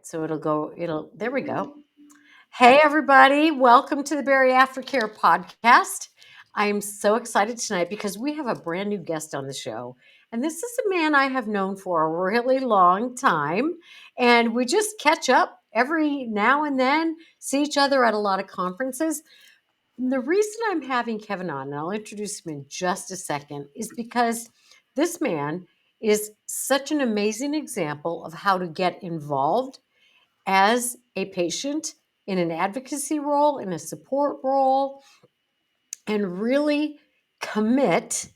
So there we go. Hey, everybody. Welcome to the Bariatric Care Podcast. I am so excited tonight because we have a brand new guest on the show. And this is a man I have known for a really long time. And we just catch up every now and then, see each other at a lot of conferences. And the reason I'm having Kevin on, and I'll introduce him in just a second, is because this man is such an amazing example of how to get involved as a patient in an advocacy role, in a support role, and really commit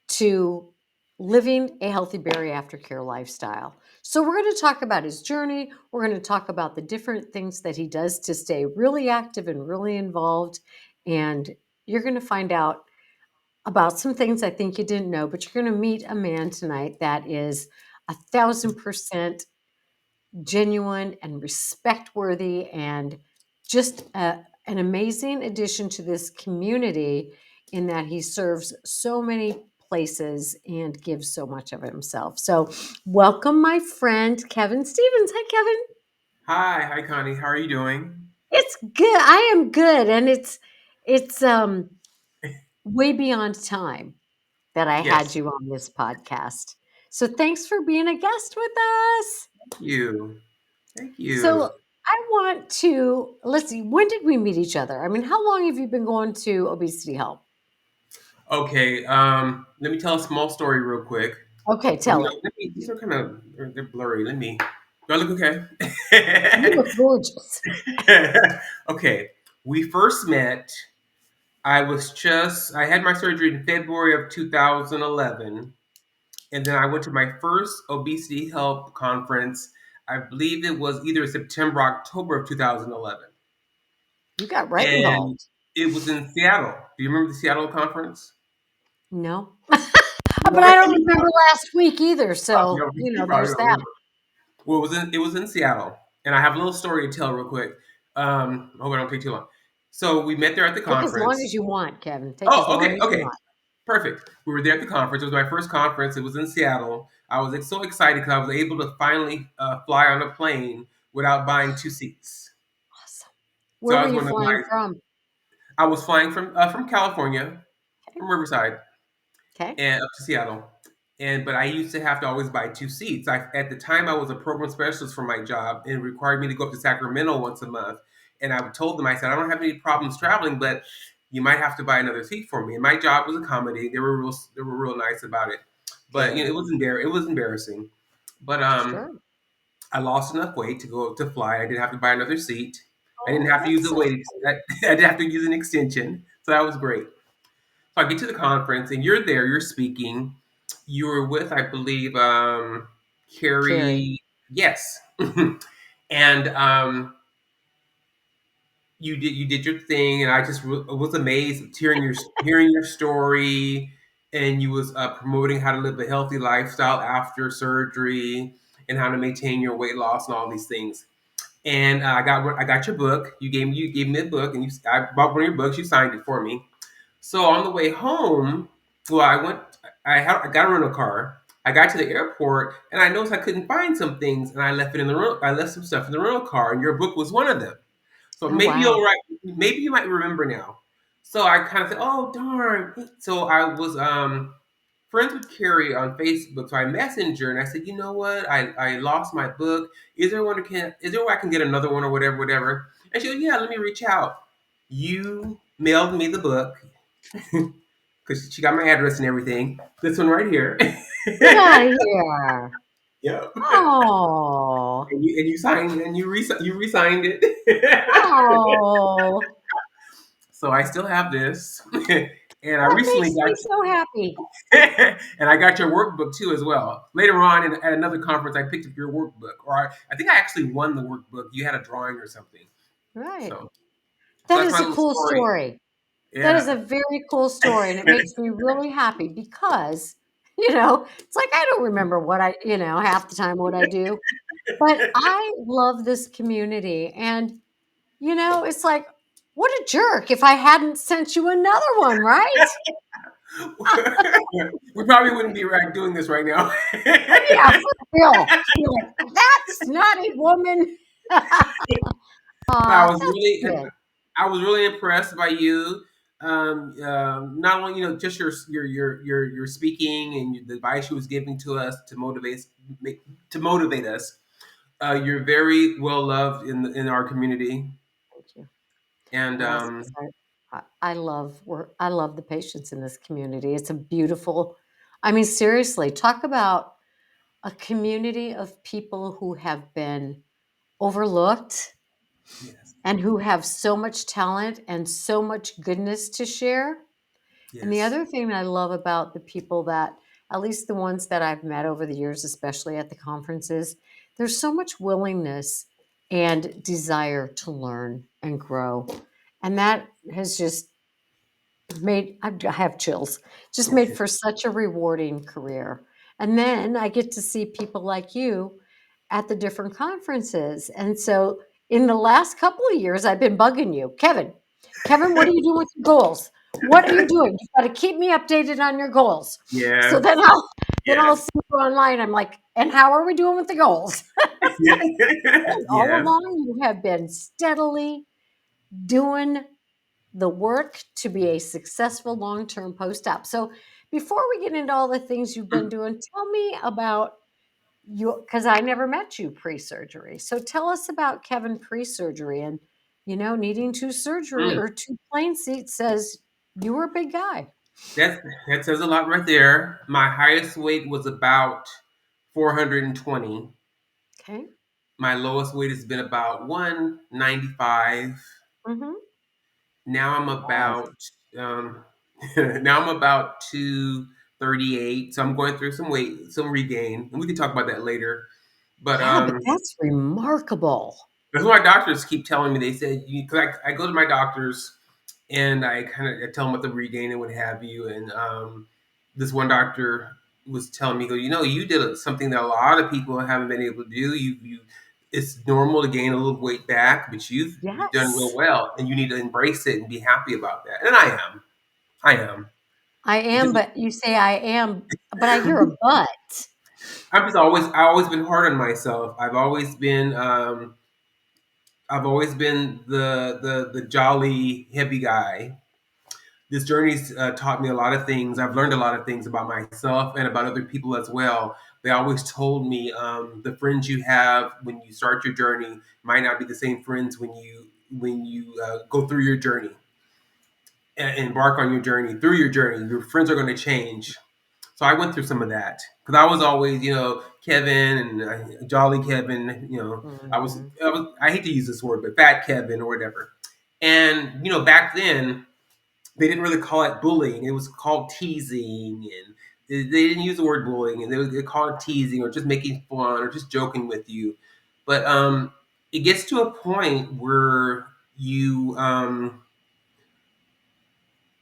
to living a healthy bariatric care lifestyle. So we're going to talk about his journey. We're going to talk about the different things that he does to stay really active and really involved. And you're going to find out about some things I think you didn't know, but you're going to meet a man tonight that is 1,000% genuine and respect worthy and just an amazing addition to this community in that he serves so many places and gives so much of himself. So welcome my friend Kevin Stevens. Hi Kevin. Hi, Connie. How are you doing? It's good. I am good, and it's way beyond time that I had Yes. you on this podcast. So thanks for being a guest with us. Thank you. Thank So you. I want to let's see. When did we meet each other? I mean, how long have you been going to obesity help? Okay. Let me tell a small story real quick. Okay, Or tell no, it. these are kind of they're blurry. Do I look okay? You look gorgeous. Okay. We first met. I had my surgery in February of 2011, and then I went to my first obesity help conference. I believe it was either September, October of 2011. You got right And involved. it was in Seattle. Do you remember the Seattle conference? No, but I What? don't remember last week either. No, So you probably there's don't that. remember. Well, it was in Seattle, and I have a little story to tell real quick. I hope I don't take too long. So we met there at the Take as long conference. as you want, Kevin. Take as Oh, long okay, as you okay, want. perfect. We were there at the conference. It was my first conference. It was in Seattle. I was so excited because I was able to finally fly on a plane without buying two seats. Awesome. So Where I were was you one of flying my. from? I was flying from California, Okay. from Riverside, Okay. and up to Seattle. But I used to have to always buy two seats. At the time I was a program specialist for my job, and it required me to go up to Sacramento once a month. And I told them, I said, I don't have any problems traveling, but you might have to buy another seat for me. And my job was accommodating. They were real nice about it. But Good. it was embarrassing. But Sure. I lost enough weight to go to fly. I didn't have to buy another seat. I didn't Oh, have to use that's a so weight. I didn't have to use an extension. So that was great. So I get to the conference, and you're there. You're speaking. You were with, I believe, Carrie. Carrie. Yes, and you did your thing, and I just was amazed hearing your story, and you was promoting how to live a healthy lifestyle after surgery and how to maintain your weight loss and all these things. And I got your book. You gave me a book, and I bought one of your books. You signed it for me. So on the way home, well, I got a rental car. I got to the airport, and I noticed I couldn't find some things, and I left it in the rental. I left some stuff in the rental car, and your book was one of them. So Oh wow. maybe you might remember now. So I kind of said, "Oh darn!" So I was friends with Carrie on Facebook, so I messaged her and I said, "You know what? I lost my book. Is there a way I can get another one or whatever?" And she goes, "Yeah, let me reach out." You mailed me the book because she got my address and everything. This one right here. Get out of here. Yep. Oh. And you signed and you re-signed it. Oh. So I still have this, and I That recently makes me got so happy. and I got your workbook too as well. Later on, at another conference, I picked up your workbook, or I think I actually won the workbook. You had a drawing or something. Right. So, so That that's is my a little cool story. story. That is a Yeah. very cool story, and it makes me really happy because, it's like I don't remember what half the time what I do, but I love this community. And, it's like, what a jerk if I hadn't sent you another one, right? We probably wouldn't be right doing this right now. Yeah, for real. You're like, that snotty woman. I Aw, was that's really, good. I was really impressed by you. Not only just your speaking and the advice you was giving to us make, to motivate us. You're very well loved in our community, Thank you. and Well, that's 'cause I love the patients in this community. It's a beautiful I mean, seriously, talk about a community of people who have been overlooked yes, and who have so much talent and so much goodness to share. And the yes, other thing that I love about the people that, at least the ones that I've met over the years, especially at the conferences, there's so much willingness and desire to learn and grow. And that has just I have chills, just made for such a rewarding career. And then I get to see people like you at the different conferences. And so in the last couple of years, I've been bugging you, Kevin. Kevin, what are you doing with your goals? What are you doing? You've got to keep me updated on your goals. So yes, then I'll yes, see you online. I'm like, and how are we doing with the goals? And all yes. along, you have been steadily doing the work to be a successful long-term post-op. So before we get into all the things you've been doing, tell me about you because I never met you pre-surgery. So tell us about Kevin pre-surgery and needing two surgery Mm. or two plane seats says you were a big guy. That says a lot right there. My highest weight was about 420. Okay. My lowest weight has been about 195. Mm-hmm. Now I'm Wow. about um, now I'm about 238. So I'm going through some weight, some regain, and we can talk about that later. But Yeah, but that's remarkable. that's what my doctors keep telling me. They said because I go to my doctors and I kind of tell them what the regain and what have you. And this one doctor was telling me, "Go, you did something that a lot of people haven't been able to do. It's normal to gain a little weight back, but you've done real Yes, well, and you need to embrace it and be happy about that." And I am. I It am, just, but you say I am, but I hear a but. I always been hard on myself. I've always been the jolly heavy guy. This journey's taught me a lot of things. I've learned a lot of things about myself and about other people as well. They always told me the friends you have when you start your journey might not be the same friends when you go through your journey and embark on your journey. Through your journey, your friends are going to change. So I went through some of that because I was always, Kevin and Jolly Kevin. Mhm. I hate to use this word, but Fat Kevin or whatever. And back then they didn't really call it bullying. It was called teasing, and they didn't use the word bullying, and they called it teasing or just making fun or just joking with you. But it gets to a point where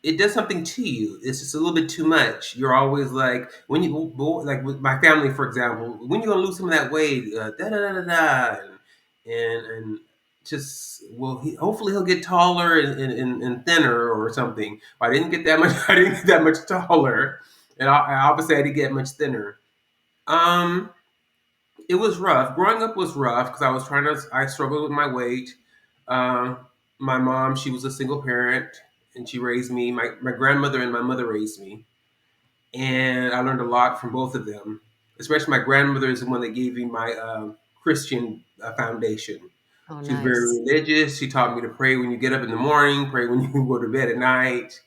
it does something to you. It's just a little bit too much. You're always like like with my family, for example, when you gonna lose some of that weight, da da da da da, and just hopefully he'll get taller and thinner or something. I didn't get that much. I didn't get that much taller, and obviously I didn't get much thinner. Um, it was rough. Growing up was rough because I struggled with my weight. Um, my mom, she was a single parent and she raised me. My grandmother and my mother raised me. And I learned a lot from both of them. Especially my grandmother is the one that gave me my Christian foundation. Oh, She was very nice. religious. She taught me to pray when you get up in the morning, pray when you go to bed at night,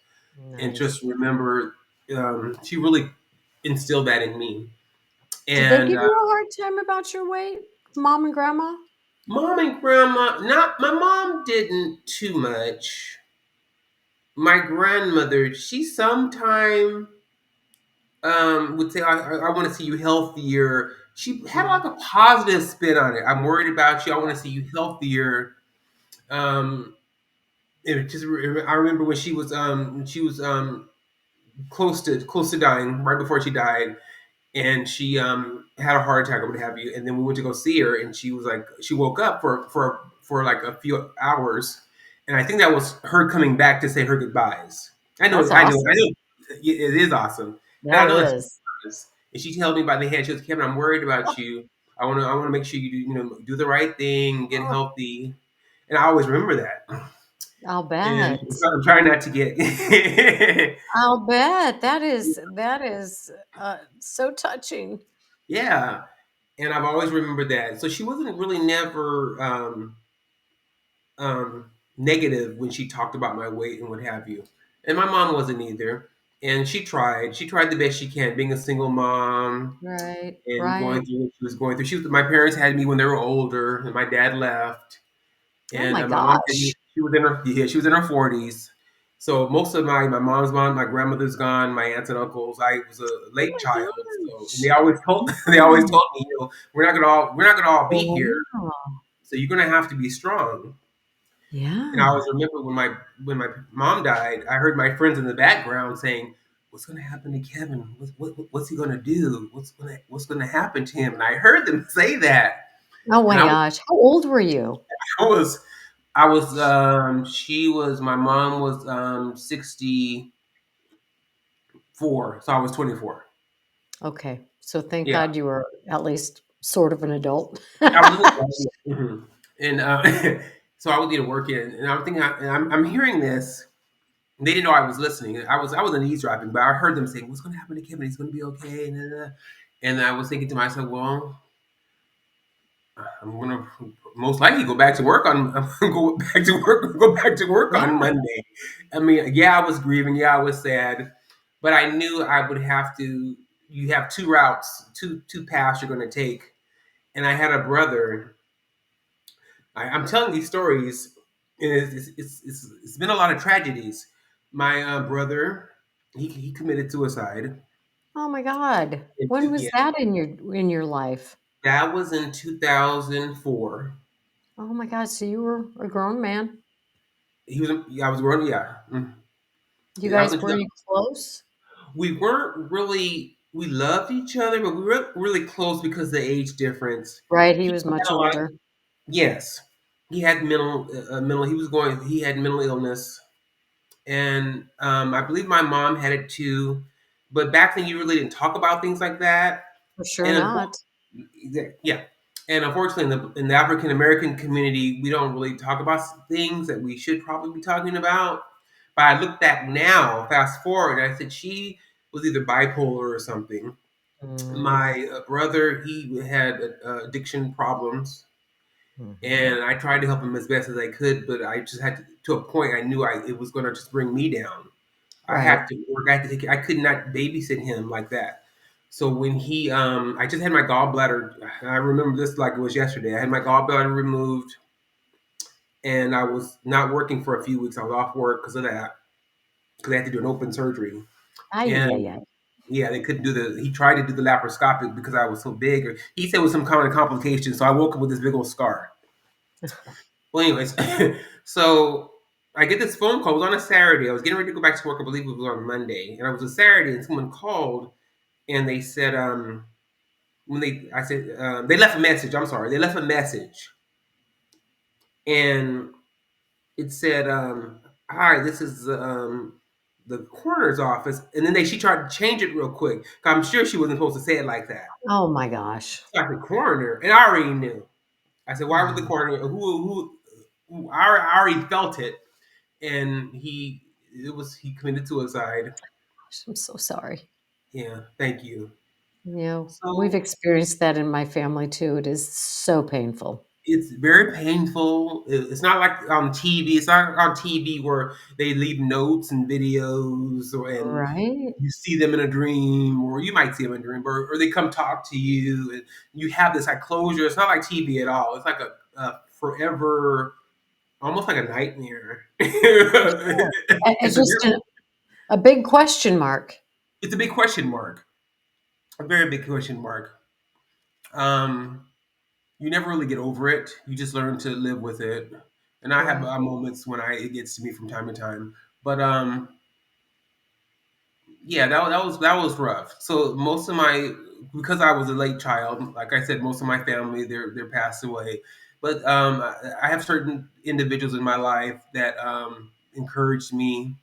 and just Nice. remember, she really instilled that in me. Did they And give you a hard time about your weight, mom and grandma? mom and grandma, not my mom didn't too much. My grandmother, she sometime would say, I want to see you healthier. She had Mm. like a positive spin on it. I'm worried about you. I want to see you healthier. Um, I remember when she was close to dying, right before she died, and she had a heart attack or what have you. And then we went to go see her, and she was like, she woke up for like a few hours, and I think that was her coming back to say her goodbyes. That's I know, awesome. It is awesome, and I That know that she is. does. And she held me by the hand. She goes, "Kevin, I'm worried about you. I want to make sure you do, do the right thing, get Oh, healthy." And I always remember that. I'll And bet. I'm trying not to get. I'll bet. That is so touching. Yeah, and I've always remembered that. So she wasn't really never negative when she talked about my weight and what have you. And my mom wasn't either. And she tried. She tried the best she can, being a single mom Right, and going right. through what she was going through. My parents had me when they were older, and my dad left. Oh And my my mom had me. gosh. She was in her 40s. So most of my mom's gone, my grandmother's gone, my aunts and uncles. I was a Oh late my child, so and gosh. they always told they always Oh, told me, we're not gonna all be here. wow. So you're gonna have to be strong. And I Yeah. always remember when my mom died, I heard my friends in the background saying, "What's going to happen to Kevin? What's he going to do? What's going to happen to him?" And I heard them say that, Oh and my gosh. How old were you? I was I was she was my mom was 64, so I was 24. Okay. So thank Yeah, God you were at least sort of an adult. I was in and so I would get to work in, and I'm thinking, and I'm hearing this. They didn't know I was listening. I was an eavesdropping, but I heard them saying, "What's going to happen to Kevin? He's going to be okay." And I was thinking to myself, "Well, I'm going to most likely go back to work on go back to work on Yeah. Monday." I mean, yeah, I was grieving, yeah, I was sad, but I knew I would have to. You have two routes, two paths you're going to take, and I had a brother. I'm telling these stories, and it's been a lot of tragedies. My brother, he committed suicide. Oh my God. When was Yeah, that in your life? that was in 2004. Oh my God. So you were a grown man. Yeah, I was growing. Yeah, You yeah, that was guys in were 2000. you close? We weren't really. We loved each other, but we weren't really close because of the age difference. Right. He He was had much a lot. older. Yes, he had mental. He was going. He had mental illness, and I believe my mom had it too. But back then, you really didn't talk about things like that. For sure And not. yeah, and unfortunately, in the African American community, we don't really talk about things that we should probably be talking about. But I look back now, fast forward, and I said she was either bipolar or something. Mm, My brother, he had addiction problems, mhm. and I tried to help him as best as I could, but I just had to a point I knew it was going to just bring me down. I had Right. to work. I had to take. I could not babysit him like that. So when I just had my gallbladder. I remember this like it was yesterday. I had my gallbladder removed, and I was not working for a few weeks. I was off work because of that, because they had to do an open surgery. Ay, ay, And ay, ay. yeah, they couldn't do the. He tried to do the laparoscopic because I was so big. Or he said it was some kind of complication. So I woke up with this big old scar. Well, anyways, so I get this phone call. It was on a Saturday. I was getting ready to go back to work. I believe it was on Monday, and it was a Saturday. And someone called and they said, I said they left a message. I'm sorry, they left a message, and it said, "Hi, this is the coroner's office." And then she tried to change it real quick. I'm sure she wasn't supposed to say it like that. Oh my gosh. It's like the coroner, and I already knew. I said, "Why would the Oh, coroner? Who I already felt it." And he committed suicide. gosh, I'm so sorry. Yeah, thank you. We've So experienced that in my family too. It is so painful. it's very painful. It's not like on TV. It's not on TV where they leave notes and videos, and Right? you see them in a dream, or you might see them in a dream, or they come talk to you, and you have this like closure. It's not like TV at all. It's like a forever, almost like a nightmare. Sure. It's it's a just a big question mark. it's a big question mark, a very big question mark. Um, you never really get over it. You just learn to live with it. And I have Right. moments when it gets to me from time to time. But yeah, that was rough. So most of my because I was a late child, like I said, most of my family they're passed away. But I have certain individuals in my life that encouraged me.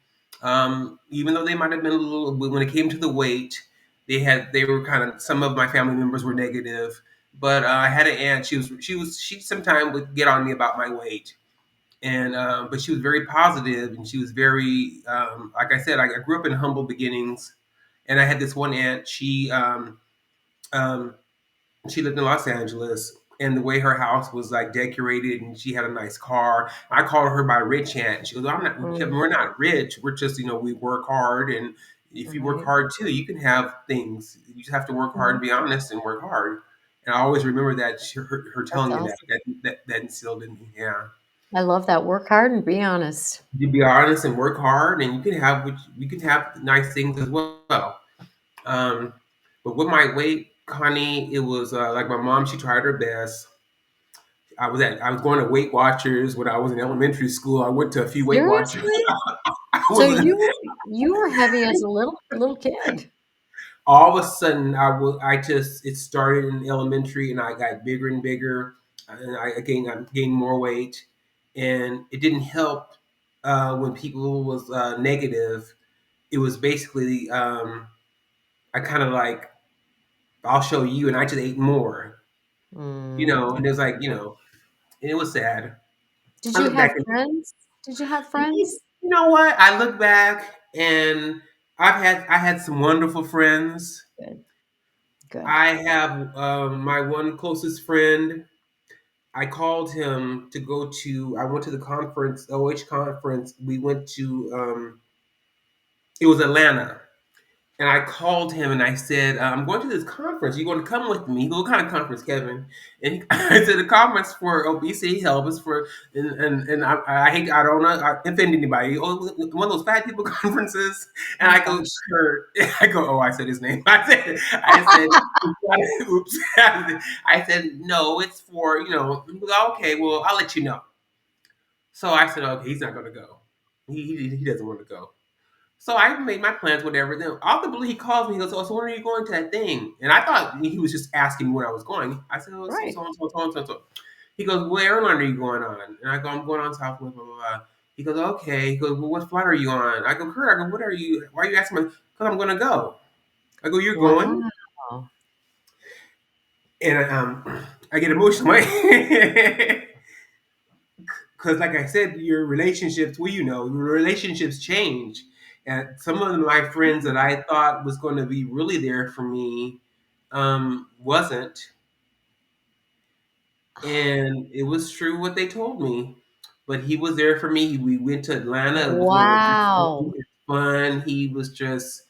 Even though they might have been a little, when it came to the weight, they were kind of, some of my family members were negative. But I had an aunt. She sometimes would get on me about my weight, and but she was very positive, and she was very, like I said, I grew up in humble beginnings, and I had this one aunt. Um, she lived in Los Angeles, and the way her house was like decorated, and she had a nice car. I called her my rich aunt. She goes, "I'm not. Kevin, Mm, we're not rich. We're just, we work hard, and if you work right. hard too, you can have things. You just have to work hard Mhm. and be honest and work hard." And I always remember that her That's telling me that awesome. that that instilled in me. Yeah, I love that. Work hard and be honest. you be honest and work hard, and you can have nice things as well. Um, but with my weight, Connie, it was like my mom. She tried her best. I was going to Weight Watchers when I was in elementary school. I went to a few Weight Watchers. Seriously? I So was you were heavy as a little kid. all of a sudden I just, it started in elementary, and I got bigger and bigger, and I gained more weight, and it didn't help when people was negative. It was basically I kind of like, I'll show you, and I just ate more, and it was like, and it was sad. Did I you look back have and, friends? Did you have you friends? know what? I look back, and I had some wonderful friends. Good, good. I have my one closest friend. I called him to go to. I went to the conference, OH conference. We went to. It was Atlanta, and I called him and I said, "I'm going to this conference. You going to come with me?" He goes, "What kind of conference, Kevin?" And I said, "The conference for obesity help is for." And I hate, I don't want to offend anybody. Oh, one of those fat people conferences. And Oh I go, gosh. Kurt. I go, oh, I said his name. I said, oops. I said, no, it's for, He goes, okay, well, I'll let you know. So I said, okay, he's not going to go. He doesn't want to go. So I made my plans, whatever. Then out the blue, he calls me. He goes, "Oh, so when are you going to that thing?" And I thought he was just asking me where I was going. I said, "Oh, so Right. so and so so and so so." He goes, "What airline are you going on?" And I go, "I'm going on Southwest." Blah blah blah. He goes, "Okay." He goes, "Well, what flight are you on?" I go, "Kurt." I go, "What are you? Why are you asking me?" Because I'm going to go. I go, "You're going?" Wow. And I get emotional. Because like I said, your relationships, well, your relationships change. And some of my friends that I thought was going to be really there for me wasn't. And it was true what they told me. But he was there for me. We went to Atlanta. It was Wow. fun. He was just,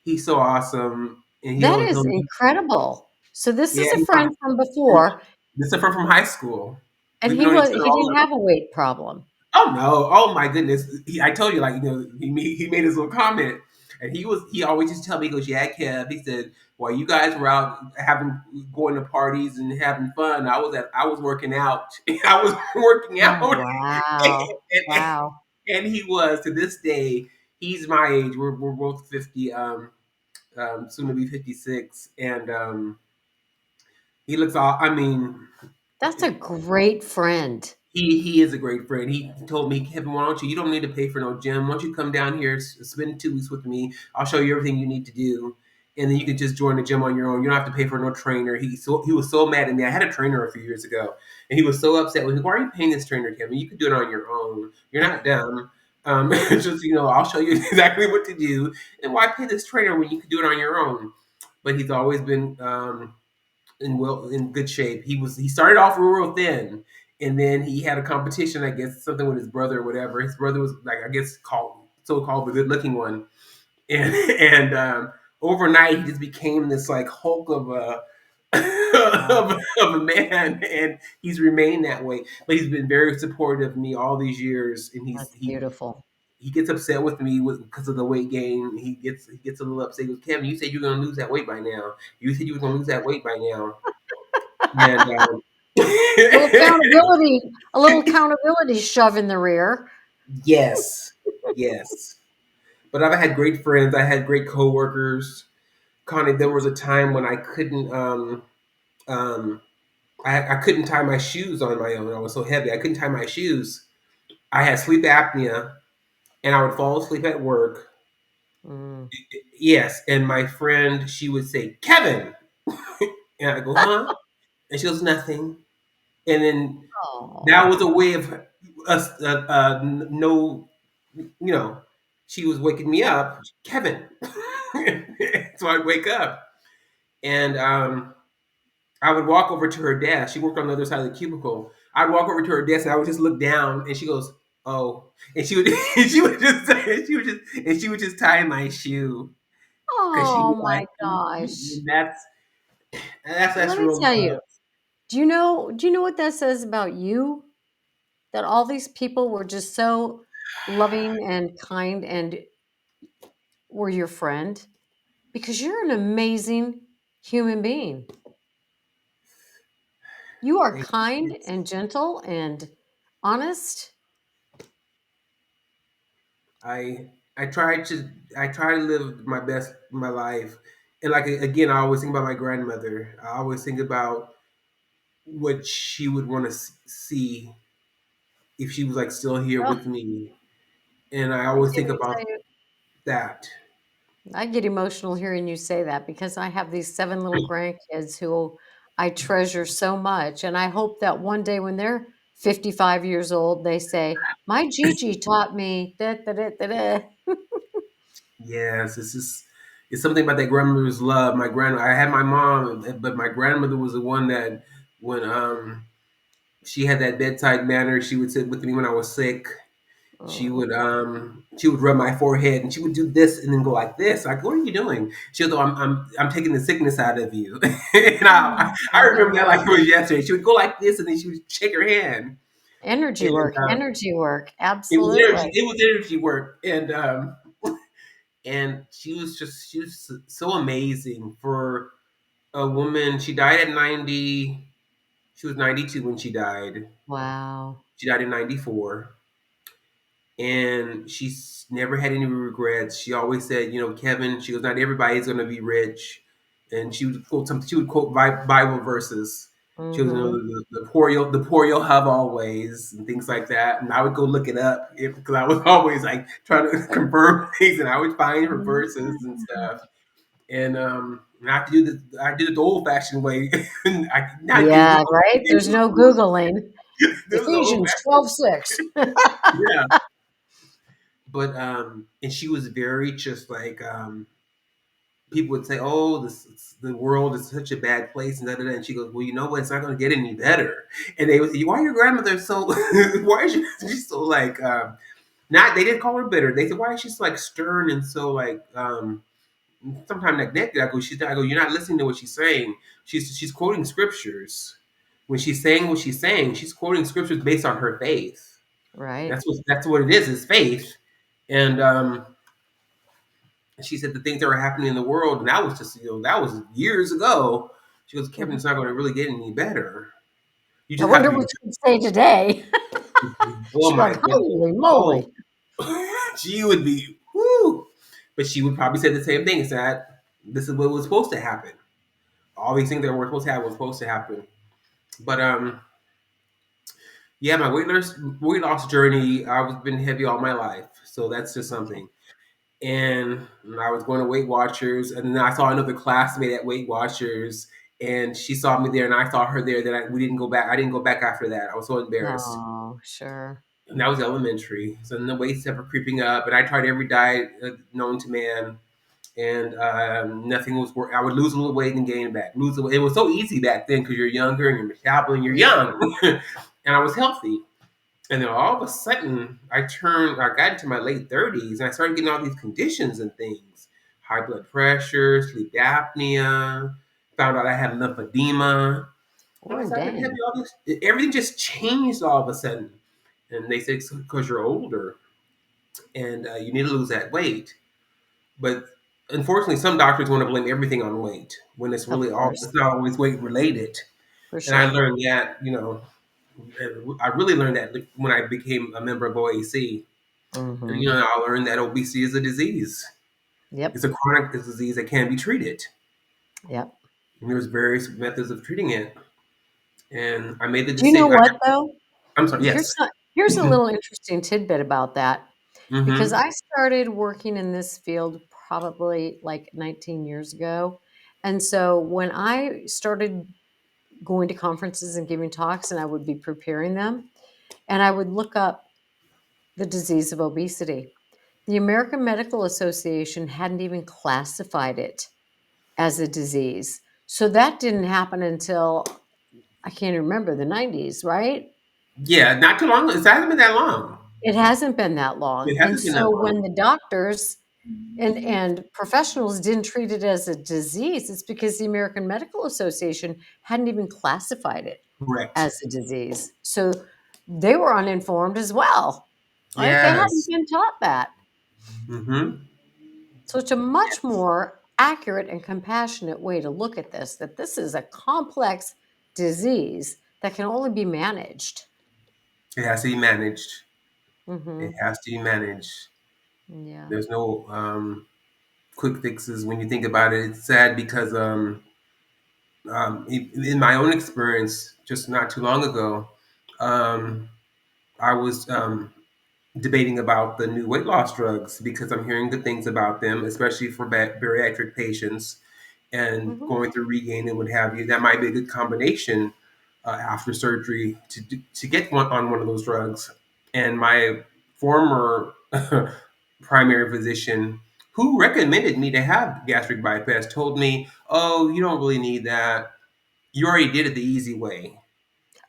he's so awesome. And That is incredible. So this yeah, is a friend from before, this is a friend from high school. and We've known each other he all. didn't have a weight problem. Oh no! Oh my goodness! I told you, like, he made his little comment, and he always used to tell me, he goes, "Yeah, Kev." He said, "While you guys were out going to parties and having fun, I was working out. I was working Oh, out." wow. and, Wow. and he was, to this day. He's my age. We're both 50, soon to be 56, and he looks all. I mean, That's a great friend. he is a great friend. He told me, Kevin, why don't you? You don't need to pay for no gym. Why don't you come down here, spend 2 weeks with me? I'll show you everything you need to do, and then you can just join the gym on your own. You don't have to pay for no trainer. He was so mad at me. I had a trainer a few years ago, and he was so upset with me. Why are you paying this trainer, Kevin? You can do it on your own. You're not dumb. Just, I'll show you exactly what to do, and why pay this trainer when you can do it on your own? But he's always been in good shape. He started off real thin, and then he had a competition, I guess, something with his brother or whatever. His brother was, like, I guess, called the good looking one, and and overnight he just became this like Hulk of a Wow. of a man, and he's remained that way. But he's been very supportive of me all these years, and That's beautiful. he gets upset with me because of the weight gain. He gets a little upset. He goes, Kevin, you said you were going to lose that weight by now. You said you were going to lose that weight by now. And A little accountability shove in the rear. yes, yes. But I've had great friends. I had great coworkers. Connie, there was a time when um, I couldn't tie my shoes on my own. I was so heavy. I couldn't tie my shoes. I had sleep apnea, and I would fall asleep at work. Mm. Yes, and my friend, she would say, "Kevin," and I go, "Huh?" And she goes, "Nothing." And then that Oh. was a way of us, no, she was waking me up, Kevin. So I'd wake up, and I would walk over to her desk. She worked on the other side of the cubicle. I'd walk over to her desk, and I would just look down, and she goes, "Oh," and she would, and she would just tie my shoe because she Oh was my like, gosh. that's Let me real tell love. you. Do you know what that says about you? That all these people were just so loving and kind and were your friend because you're an amazing human being. You are kind and gentle and honest. I try to live my best my life, and like again, I always think about my grandmother. I always think about what she would want to see if she was like still here Oh, with me, and I I always can't think even tell about you. that. I get emotional hearing you say that because I have these 7 little grandkids who I treasure so much, and I hope that one day when they're 55 years old, they say, "My Gigi taught me da da da da da." Yes, it's something about that grandmother's love. My grand I had my mom, but my grandmother was the one that when she had that bedside manner, she would sit with me when I was sick. Oh, She would rub my forehead and she would do this and then go like this. Like, what are you doing? She would go, I'm taking the sickness out of you. And I I remember that like it know. was yesterday. She would go like this and then she would shake her hand. Energy And work, energy work, it was energy. absolutely. It was energy work. And she was so amazing for a woman. She died at 90. She was 92 when she died. Wow. She died in 94, and she's never had any regrets. She always said, Kevin, she goes, not everybody's going to be rich, and she would quote Bible verses. She was, Mhm. the poor you'll have always, and things like that. And I would go look it up because I was always like trying to confirm things, and I would find her verses and stuff. And I did it the old fashioned way. I not get Yeah, Google. right? There's no Googling. This is the old Ephesians fashioned. 12:6. Yeah. But and she was very just like people would say, "Oh, the world is such a bad place," and da da da. And she goes, "Well, you know what? It's not going to get any better." And they would say, "Why your grandmother so? Why is she so like?" Not they didn't call her bitter. They said, "Why is she so like stern and so like sometimes neglected?" I go, "You're not listening to what she's saying. She's quoting scriptures. When she's saying what she's saying, she's quoting scriptures based on her faith. Right. That's what it is faith." And she said the things that were happening in the world, and that was just that was years ago. She goes, "Kevin, Mhm. it's not going to really get any better. You I just have to wonder be." what she'd say today. Oh She'd be my like, goodness! "Holy Oh, moly." she would be whoo, but she would probably say the same thing. Is that this is what was supposed to happen? All these things that were supposed to happen was supposed to happen. But yeah, my weight loss journey. I've been heavy all my life, so that's just Okay. something. And I was going to Weight Watchers, and then I saw another classmate at Weight Watchers, and she saw me there, and I saw her there. We didn't go back. I didn't go back after that. I was so embarrassed, Oh, sure. and that was elementary. So then the weights kept creeping up, and I tried every diet known to man, and nothing was working. I would lose a little weight and gain it back. Lose a weight. It was so easy back then because you're younger and you're metabolism, you're young, and I was healthy. And then all of a sudden, I got into my late 30s and I started getting all these conditions and things: high blood pressure, sleep apnea, found out I had lymphedema. And I Oh, said, I've been having dang. all this, everything just changed all of a sudden. And they said, it's because you're older and you need to lose that weight. But unfortunately, some doctors want to blame everything on weight when Of it's course. not always weight related. For And I sure. learned that, I really learned that when I became a member of OAC. And Mhm. I learned that obesity is a disease. Yep. It's a chronic disease that can be treated. Yep. And there's various methods of treating it. And I made the Do you know decision. what, though? I'm sorry. Here's Yes. a here's a little interesting tidbit about that. because Mm-hmm. I started working in this field probably like 19 years ago. And so when I started going to conferences and giving talks, and I would be preparing them, and I would look up the disease of obesity. The American Medical Association hadn't even classified it as a disease. So that didn't happen until I can't remember the 90s, right? Yeah, not too long. It hasn't been that long. It hasn't been that long. It And hasn't been that so long. when the doctors and professionals didn't treat it as a disease, it's because the American Medical Association hadn't even classified it Correct. as a disease. So they were uninformed as well, right? They hadn't Yes. been taught that. Mm-hmm. So it's a much more accurate and compassionate way to look at this, that this is a complex disease that can only be managed. It has to be managed. It Mhm. has to be managed. Yeah. There's no quick fixes when you think about it. It's sad because in my own experience, just not too long ago, um, I was debating about the new weight loss drugs because I'm hearing good things about them, especially for bariatric patients and Mhm. going through regain and what have you. That might be a good combination after surgery to get on one of those drugs. And my former primary physician, who recommended me to have gastric bypass, told me, "Oh, you don't really need that. You already did it the easy way."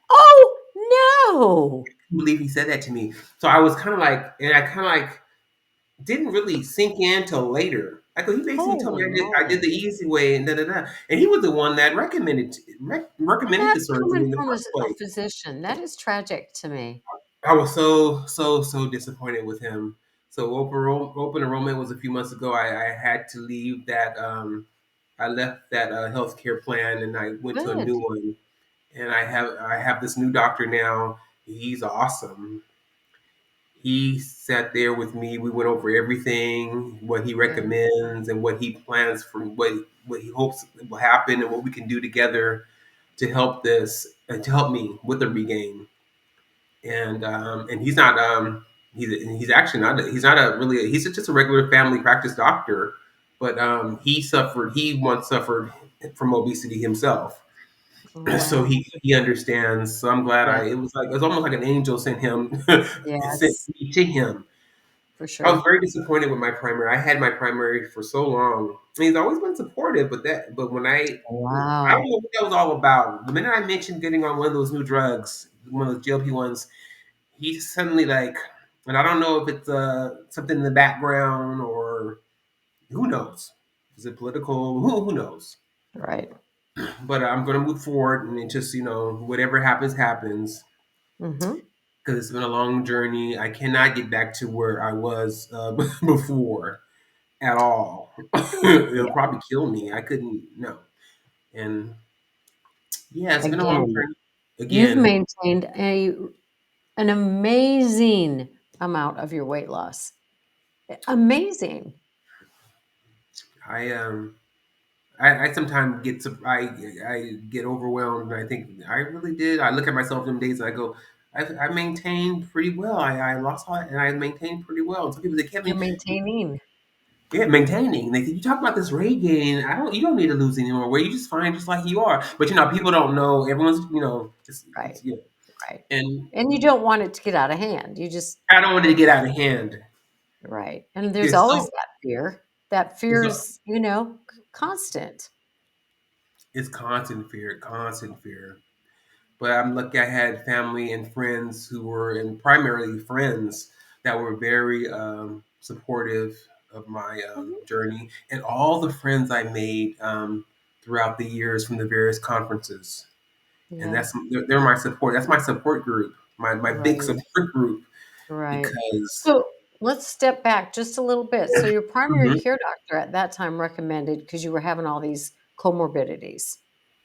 Oh, no. I believe he said that to me. So I was kind of like, and I kind of like didn't really sink in till later. Like he basically told me Holy I did the moly. easy way and da da da. And he was the one that And recommended the that's surgery coming in the from first a place. physician. That is tragic to me. I was so disappointed with him. So open enrollment was a few months ago. I had to leave that. I left that healthcare plan and I went to a Good. new one. And I have this new doctor now. He's awesome. He sat there with me. We went over everything, what he Good. recommends and what he plans for, what he hopes will happen, and what we can do together to help this and to help me with the regain. And he's not he's actually not he's not a really he's just a regular family practice doctor, but he once suffered from obesity himself, Oh, so wow. he understands. So I'm glad Yeah. it was like it was almost like an angel sent him sent Yes, me to him. for I was sure. very disappointed with my primary. I had my primary for so long. And he's always been supportive, but when I don't Wow. know what that was all about. The minute I mentioned getting on one of those new drugs, one of those GLP ones, he suddenly like, and I don't know if it's something in the background or who knows. Is it political? Who knows? Right. But I'm going to move forward and it just whatever happens happens Mhm. because it's been a long journey. I cannot get back to where I was before at all. It'll Yeah. probably kill me. I couldn't no. And yeah, it's been a long Again, journey. you've Again, maintained an amazing amount of your weight loss. Amazing. I I sometimes I get overwhelmed and I think I really did. I look at myself some days and I go, I maintained pretty well. I lost a lot and I maintained pretty well. And some people say, You're Kevin, maintaining. yeah, maintaining. They say you talk about this weight gain. You don't need to lose any more weight. You just fine just like you are. But people don't know. Everyone's Right. Right. and And you don't want it to get out of hand. You just I don't want it to get out of hand. right. And there's It's always so that fear. That it's fear a, is, constant. it's constant fear. But I'm lucky I had family and friends who were, and primarily friends that were very supportive of my Mhm. journey, and all the friends I made throughout the years from the various conferences. And Yeah. they're my support. That's my support group, my big Right. support group Right. because So let's step back just a little bit. So your primary Mhm, care doctor at that time recommended because you were having all these comorbidities,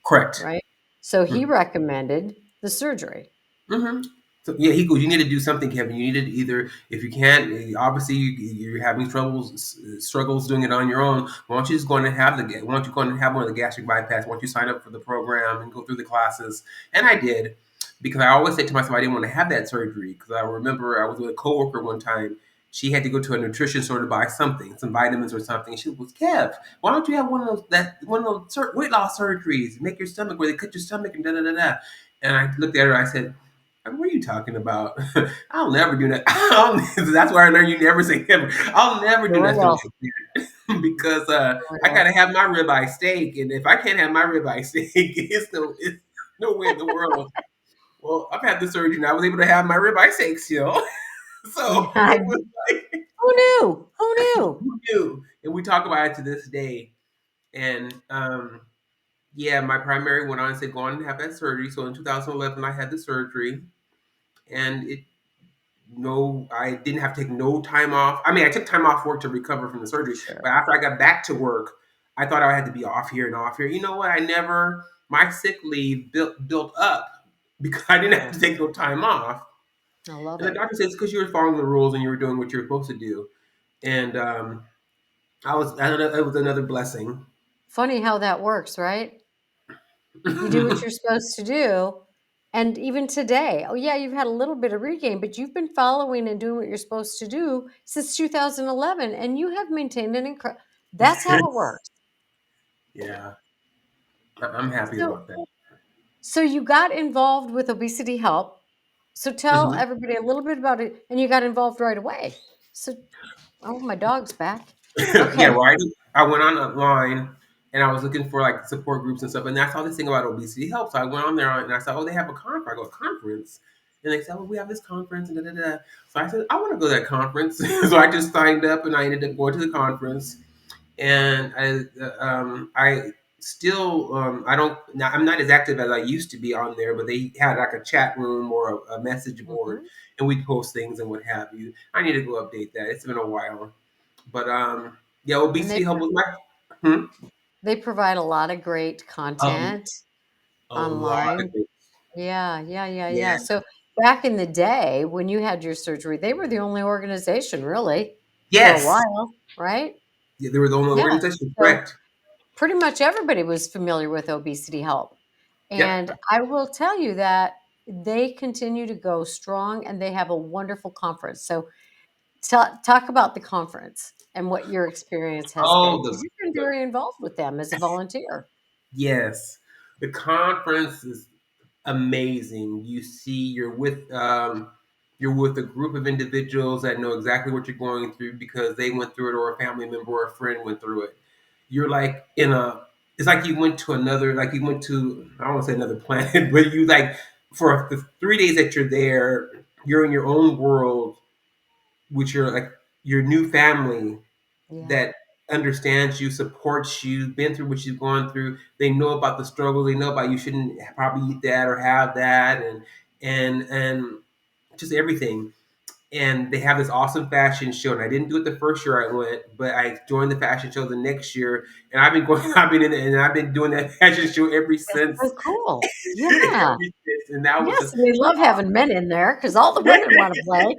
correct. right? So he recommended the surgery. Hmm. So yeah, he goes. You need to do something, Kevin. You need to either, if you can't, obviously you're having struggles doing it on your own. Why don't you just go on and have why don't you go on and have one of the gastric bypass? Why don't you sign up for the program and go through the classes? And I did because I always say to myself I didn't want to have that surgery because I remember I was with a coworker one time. she had to go to a nutrition store to buy something, some vitamins or something. She was, Kev, why don't you have one of those weight loss surgeries, make your stomach where they cut your stomach and da da da da. And I looked at her. I said, what are you talking about? I'll never do that. That's why I learned you never say never. I'll never do Sure nothing will. like that because Sure I will. gotta have my ribeye steak, and if I can't have my ribeye steak, it's no way in the world. Well, I've had the surgery, and I was able to have my ribeye steak still. So Yeah. it was like, Who knew? Who knew? who knew? And we talk about it to this day. And yeah, my primary went on and said, go on and have that surgery. So in 2011, I had the surgery, and no, I didn't have to take no time off. I mean, I took time off work to recover from the surgery, Sure. but after I got back to work, I thought I had to be off here and off here. You know what? My sick leave built up because I didn't have Yeah. to take no time off. I love And the it. doctor says because you were following the rules and you were doing what you were supposed to do. And it was another blessing. Funny how that works, right? You do what you're supposed to do. And even today, oh, yeah, you've had a little bit of regain, but you've been following and doing what you're supposed to do since 2011, and you have maintained an incredible. That's how it works. Yeah, I'm happy So, about that. so you got involved with obesity help. So tell Mhm. everybody a little bit about it, and you got involved right away. So, oh, my dog's back. Yeah, Okay. right. I went online and I was looking for like support groups and stuff, and I saw this thing about obesity help. So I went on there and I saw, oh, they have a conference. I go, a conference, and they said, oh, we have this conference and da da da. So I said, I want to go to that conference. So I just signed up and I ended up going to the conference. And I still I don't now, I'm not as active as I used to be on there, but they had like a chat room or a message board, Mhm. and we'd post things and what have you. I need to go update that. It's been a while, but yeah, And obesity help was my hmm? they provide a lot of great um content a lot of online. things. Yeah, yeah, yeah, Yeah, yeah. So back in the day when you had your surgery, they were the only organization really for a yes, while, right? yeah, they were the only Yeah. organization, So correct? pretty much everybody was familiar with obesity help. And Yep. I will tell you that they continue to go strong and they have a wonderful conference. So talk about the conference and what your experience has been Oh, because you've been very involved with them as a volunteer. yes, the conference is amazing. You see, you're with a group of individuals that know exactly what you're going through because they went through it, or a family member or a friend went through it. You're like in a. It's like you went to another. Like you went to. I don't want to say another planet, but you like for the 3 days that you're there, you're in your own world, which you're like your new family Yeah, that understands you, supports you, been through what you've gone through. They know about the struggle. They know about you shouldn't probably eat that or have that, and just everything. And they have this awesome fashion show. And I didn't do it the first year I went, but I joined the fashion show the next year. And I've been going. I've been in it, and I've been doing that fashion show ever that's since. so cool. Ever Yeah. since. And that was Yes, just and they love having men in there because all the women want to play.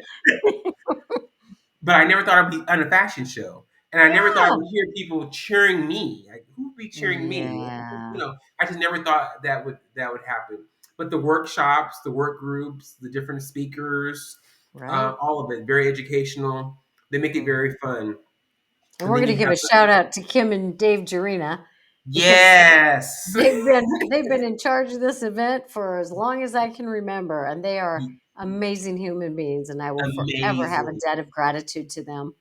but I never thought I'd be on a fashion show. And I never thought I Yeah. would hear people cheering me. Like, who would be cheering me? Yeah. I just never thought that would happen. But the workshops, the work groups, the different speakers, Right. all of it, very educational. They make it Mhm. very fun. And And we're then gonna you give have a shout out to Kim and Dave Jarina because yes, they've been in charge of this event for as long as I can remember, and they are amazing human beings, and I will forever have a amazing. debt of gratitude to them.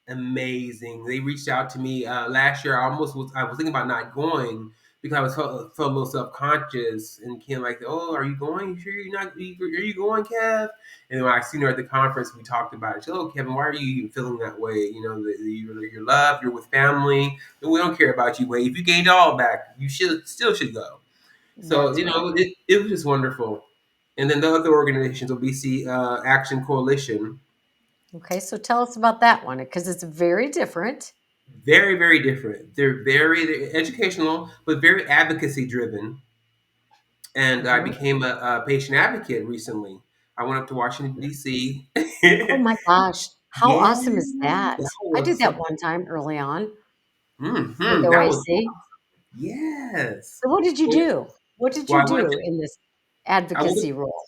Amazing. They reached out to me last year. I was thinking about not going because I was felt a little self conscious and Ken like, oh, are you going? You sure you're not? Are you going, Kev? And then when I seen her at the conference, we talked about it. She said, oh, Kevin, why are you even feeling that way? You know, you're loved, you're with family, and we don't care about you. Wait, if you gained it all back, you should go. So That's right. it was just wonderful. And then the other organizations, OBC Action Coalition. Okay, so tell us about that one because it's very different. Very, very different. They're educational, but very advocacy driven. And I Mhm. became a patient advocate recently. I went up to Washington D.C. Oh my gosh, how Yeah, awesome is that? that I did was that so. one time early on with That was OAC. yes. So what did you Well, do? What did well, you I went. do in this I went. advocacy role?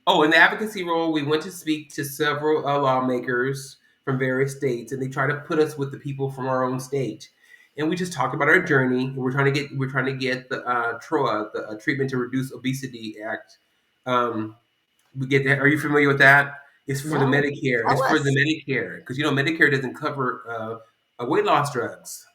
Oh, in the advocacy role, we went to speak to several lawmakers from various states, and they try to put us with the people from our own state. And we just talked about our journey. And we're trying to get the TROA, the Treatment to Reduce Obesity Act. We get that. Are you familiar with that? It's for the No, Medicare. It's tell for the us. Medicare because Medicare doesn't cover weight loss drugs.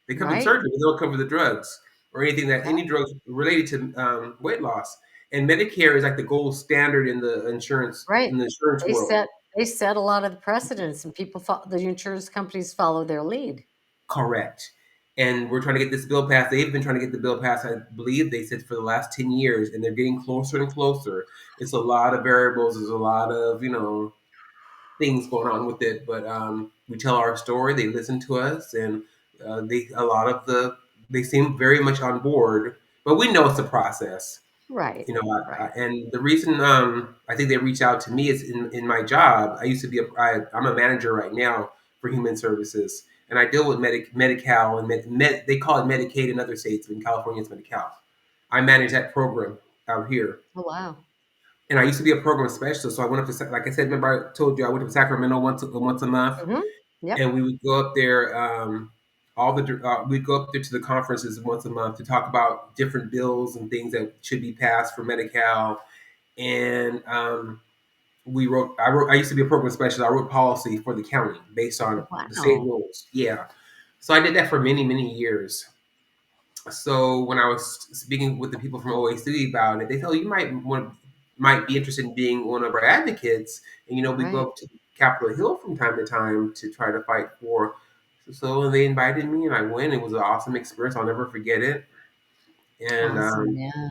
They cover the Right? surgery, but they don't cover the drugs or anything that Okay. any drugs related to weight loss. And Medicare is like the gold standard Right. in the insurance They world. set they set a lot of the precedents, and the insurance companies follow their lead. Correct. And we're trying to get this bill passed. They've been trying to get the bill passed, I believe they said, for the last 10 years, and they're getting closer and closer. It's a lot of variables. There's a lot of, things going on with it. But we tell our story, they listen to us, and a lot of they seem very much on board. But we know it's a process. Right. Right. And the reason I think they reach out to me is in my job. I used to be I'm a manager right now for human services, and I deal with Medi-Cal and they call it Medicaid in other states, but in California it's Medi-Cal. I manage that program out here, Oh, wow. and I used to be a program specialist. So I went up to, like I said, remember I told you I went to Sacramento once a month, Mhm. Yep. and we would go up there. We'd go up there to the conferences once a month to talk about different bills and things that should be passed for Medi-Cal. And I used to be a program specialist. I wrote policy for the county based on the state Wow. rules. Yeah, so I did that for many many years. So when I was speaking with the people from OECD about it, they said, "Oh, might be interested in being one of our advocates." And we go Right. up to Capitol Hill from time to time to try to fight for. So they invited me, and I went. It was an awesome experience. I'll never forget it. And Awesome. Yeah.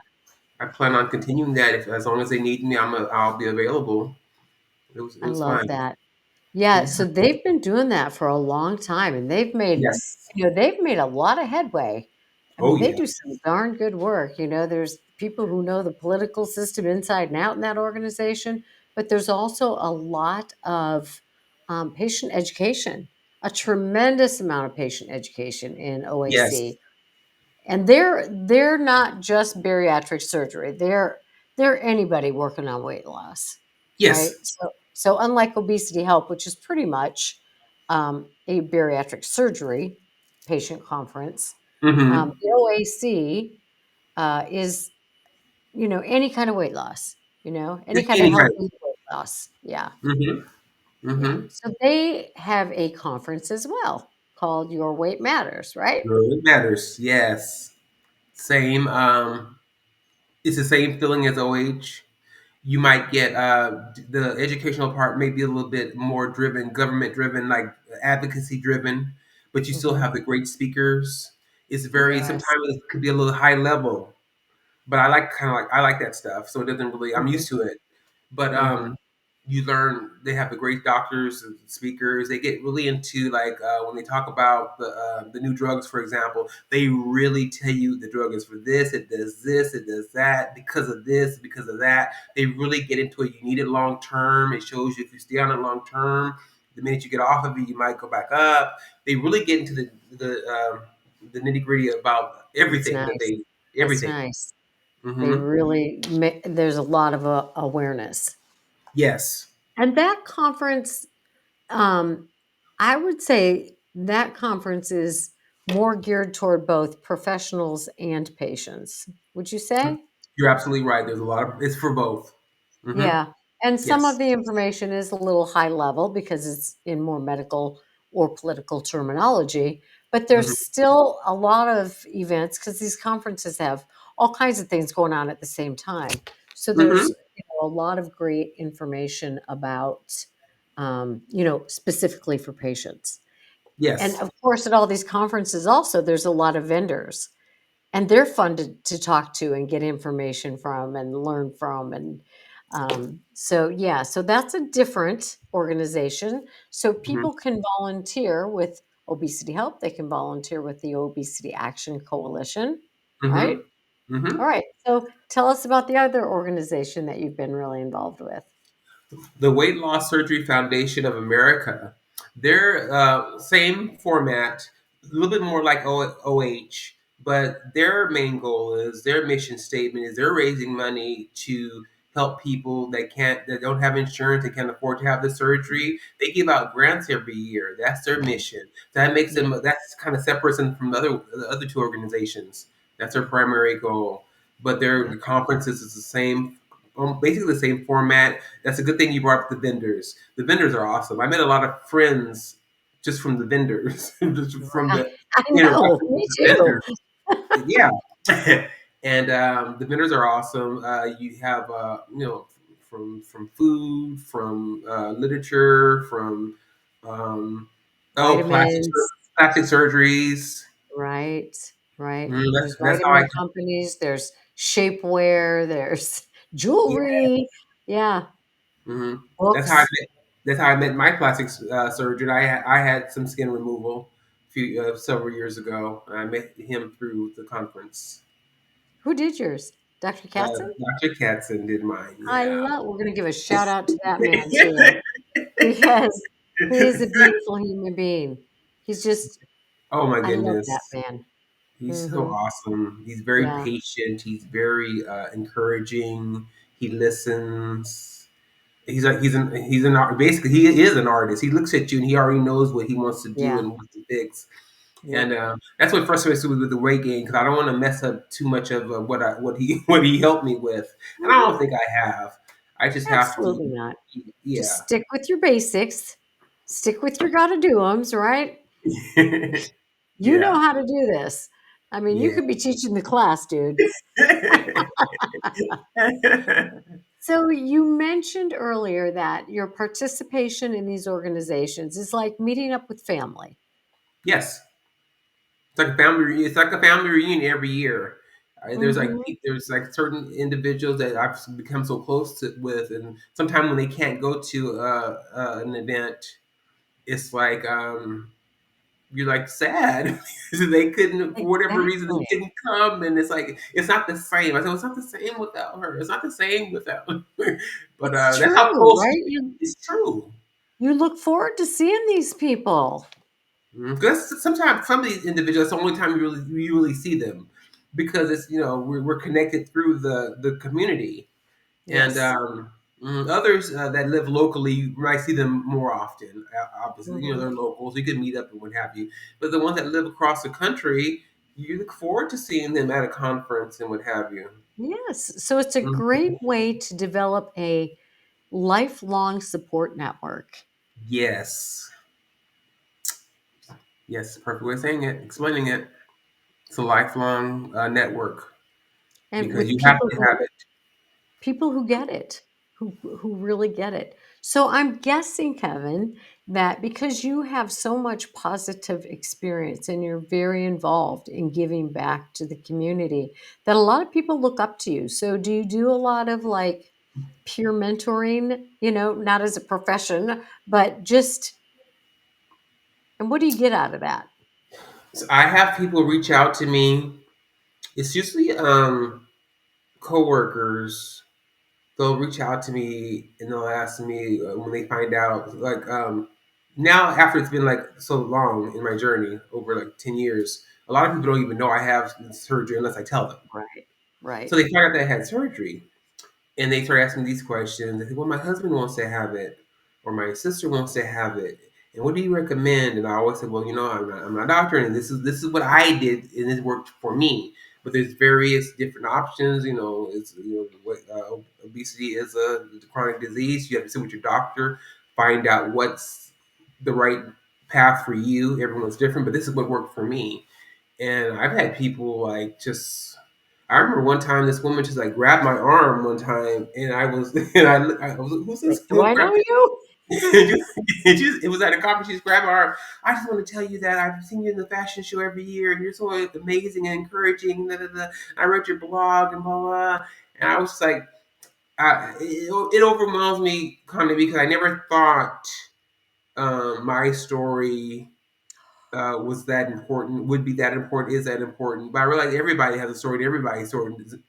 I plan on continuing that. If as long as they need me, I'll be available. It I was love fun. that. Yeah, Yeah. so they've been doing that for a long time, and Yes. they've made a lot of headway. I Oh mean, they yeah. do some darn good work. There's people who know the political system inside and out in that organization, but there's also a lot of patient education, a tremendous amount of patient education in Yes. OAC. And they're not just bariatric surgery. They're anybody working on weight loss, right? Yes. So unlike obesity help, which is pretty much a bariatric surgery patient conference, Mm-hmm. the OAC is any kind of weight loss, any Just kind of any kind. healthy weight loss. Yeah, Mm-hmm. yeah. Mm-hmm. So they have a conference as well called Your Weight Matters, right? Really matters. Yes. Same. It's the same feeling as OH. You might get the educational part may be a little bit more driven, government driven, like advocacy driven, but you still Hmm. have the great speakers. It's very Yes. sometimes it could be a little high level, but I like that stuff. So it doesn't really I'm Hmm. used to it. But Yeah. you learn they have the great doctors and speakers. They get really into like when they talk about the new drugs, for example. They really tell you the drug is for this, it does that, because of that. They really get into it. You need it long term. It shows you if you stay on it long term. The minute you get off of it, you might go back up. They really get into the nitty gritty about That's everything that nice. they That's everything. nice. They Hmm. really there's a lot of awareness. Yes. And that conference, um, I would say that conference is more geared toward both professionals and patients. Would you say? You're absolutely right. There's a lot of it's for both. Hmm. Yeah, and some of Yes. the information is a little high level because it's in more medical or political terminology, but there's Hmm. still a lot of events because these conferences have all kinds of things going on at the same time. So there's, Hmm. a lot of great information about, specifically for patients. And Yes. of course, at all these conferences also, there's a lot of vendors. And they're fun to talk to and get information from and learn from, and so yeah, so that's a different organization. So Hmm. people can volunteer with Obesity Help. They can volunteer with the Obesity Action Coalition, right? Hmm. All Hmm. right. So tell us about the other organization that you've been really involved with. The Weight Loss Surgery Foundation of America. They're same format, a little bit more like OH, but their main goal is their mission statement is they're raising money to help people that don't have insurance, they can't afford to have the surgery. They give out grants every year. That's their mission. That makes Yeah. them, that's kind of separates them from the other two organizations. That's their primary goal. But Yeah. their conferences is the same, basically the same format. That's a good thing you brought up the vendors. The vendors are awesome. I met a lot of friends just from the vendors, just from Right. the I know. interaction Me with the too. vendors. Yeah. And the vendors are awesome. You have from food, from literature, from um, oh Vitamins. plastic surgeries. Right. Right. Mm, There's that's how I vitamin companies. There's shapewear. There's yeah. jewelry. Yeah. Hmm. That's how I Books. met. That's how I met my plastic surgeon. I had some skin removal several years ago. I met him through the conference. Who did yours? Dr. Katzen? Dr. Katzen did mine. I Yeah. love we're gonna give a shout out to that man too, because he is a beautiful human being. He's just Oh my I love that goodness. man. He's so Mhm. awesome. He's very Yeah. patient. He's very encouraging. He listens. Basically he is an artist. He looks at you and he already knows what he wants to do Yeah. and what to fix. And Yep. that's what frustrates me with the weight gain because I don't want to mess up too much of what he what he helped me with. And I don't Mhm. think I have. I just have to. Absolutely not. Just Yeah. stick with your basics. Stick with your gotta do ums, right? You know Yeah. how to do this. I mean, you Yeah. could be teaching the class, dude. So you mentioned earlier that your participation in these organizations is like meeting up with family. Yes. It's like a family reunion every year. Mhm. There's like certain individuals that I've become so with, and sometimes when they can't go to an event, it's like you're like sad because they couldn't for whatever reason Exactly. they couldn't come, and it's like it's not the same. I said it's not the same without her. It's not the same without her. But It's that's how true, close right? You it's true. you look forward to seeing these people. Because sometimes some of these individuals, it's the only time you really see them, because it's we're connected through the community, and Yes. others that live locally you might see them more often. Obviously, Mhm. they're locals, you can meet up and what have you. But the ones that live across the country, you look forward to seeing them at a conference and what have you. Yes. So it's a Mhm. great way to develop a lifelong support network. Yes, yes, perfect way of saying it, explaining it. It's a lifelong network And because with you have to have it. people who get it, who really get it. So I'm guessing, Kevin, that because you have so much positive experience and you're very involved in giving back to the community, that a lot of people look up to you. So do you do a lot of like peer mentoring, not as a profession, but just and what do you get out of that? So I have people reach out to me. It's usually coworkers. They'll reach out to me and they'll ask me when they find out, like now after it's been like so long in my journey over like 10 years. A lot of people don't even know I have surgery unless I tell them. Right. So Right. they find out that I had surgery, and they start asking me these questions. They say, "Well, my husband wants to have it, or my sister wants to have it, and what do you recommend?" And I always say, "Well, I'm not a doctor, and this is what I did, and it worked for me. But there's various different options. It's obesity is a chronic disease. You have to sit with your doctor, find out what's the right path for you. Everyone's different, but this is what worked for me." And I've had people like just. I remember one time this woman just like grabbed my arm one time, and I was and I was like, "Who's Like, this?" do I know you? It was at a conference. She just grabbed my arm. I just want to tell you that I've seen you in the fashion show every year, and you're so amazing and encouraging. Da, da, da. I read your blog and blah blah. And I was just like, it overwhelms me kind of because I never thought my story was that important, would be that important, is that important. But I realize everybody has a story, and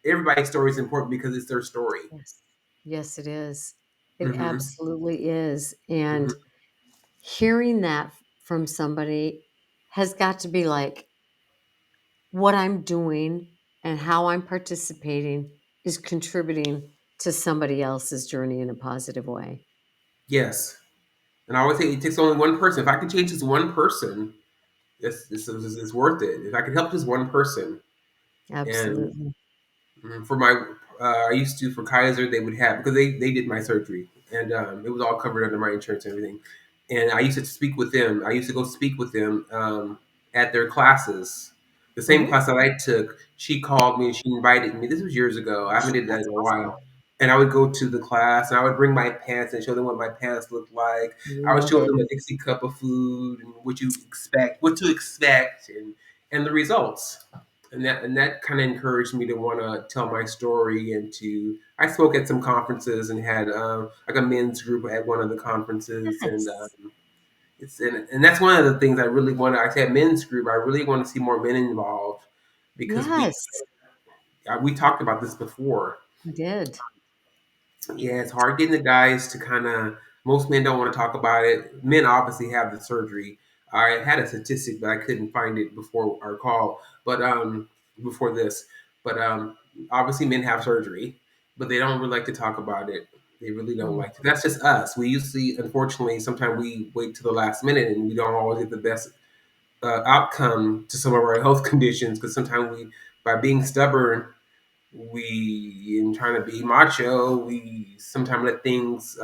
everybody's story is important because it's their story. Yes. Yes, it is. It Hmm. absolutely is. And Hmm. hearing that from somebody has got to be like, what I'm doing and how I'm participating is contributing to somebody else's journey in a positive way. Yes. And I always say it takes only one person. If I can change this one person, it's worth it. If I can help just one person, and Absolutely. for my, I used to for Kaiser, they would have because they did my surgery, and it was all covered under my insurance and everything. And I used to speak with them. I used to go speak with them at their classes. The same Hmm. class that I took, she called me and she invited me. This was years ago. I haven't did that That's in a awesome. while. And I would go to the class and I would bring my pants and show them what my pants looked like. I would Love show it. them a Dixie cup of food and what to expect, and the results. And that kind of encouraged me to want to tell my story. And to I spoke at some conferences and had like a men's group at one of the conferences. And Nice. and that's one of the things I really want. I said men's group. I really want to see more men involved because Yes, we talked about this before. I did. Yeah, it's hard getting the guys to kind of. Most men don't want to talk about it. Men obviously have the surgery. I had a statistic, but I couldn't find it before our call. But before this, but obviously men have surgery, but they don't really like to talk about it. They really don't Mm. like to. That's just us. We usually, unfortunately, sometimes we wait to the last minute, and we don't always get the best outcome to some of our health conditions because sometimes we, by being stubborn, we in trying to be macho, we sometimes let things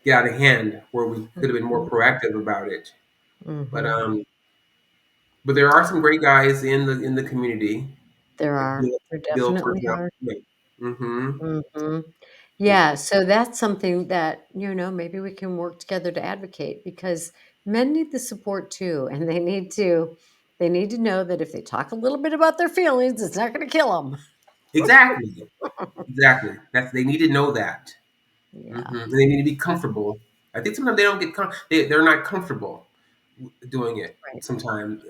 get out of hand where we could have been more Mhm. proactive about it. But Mhm. um, but there are some great guys in the community There like are. There Bill turns definitely out. are. Mm-hmm. Mhm. Yeah, so that's something that, maybe we can work together to advocate because men need the support too, and they need to know that if they talk a little bit about their feelings, it's not gonna kill them. Exactly, exactly. That's they need to know that. Yeah, And they need to be exactly. comfortable. I think sometimes they don't get they're not comfortable doing it Right. sometimes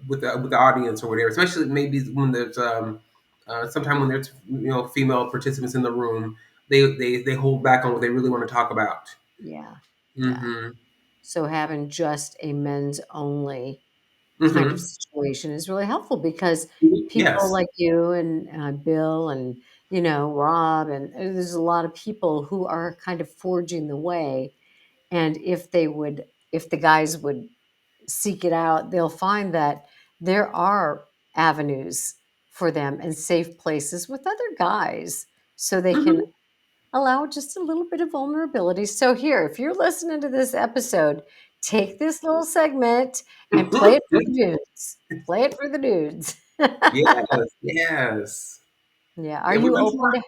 with the audience or whatever. Especially maybe when there's sometimes when there's female participants in the room, they hold back on what they really want to talk about. Yeah. Yeah. Mm-hmm. So having just a men's only kind of Mm-hmm. situation is really helpful because people Yes. like you and Bill and Rob and there's a lot of people who are kind of forging the way. And if the guys would seek it out, they'll find that there are avenues for them and safe places with other guys, so they can Mm-hmm. allow just a little bit of vulnerability. So, here, if you're listening to this episode, take this little segment and play it for the dudes. Play it for the dudes. Yes. Yes. Yeah. Are Yeah. We've you been open to?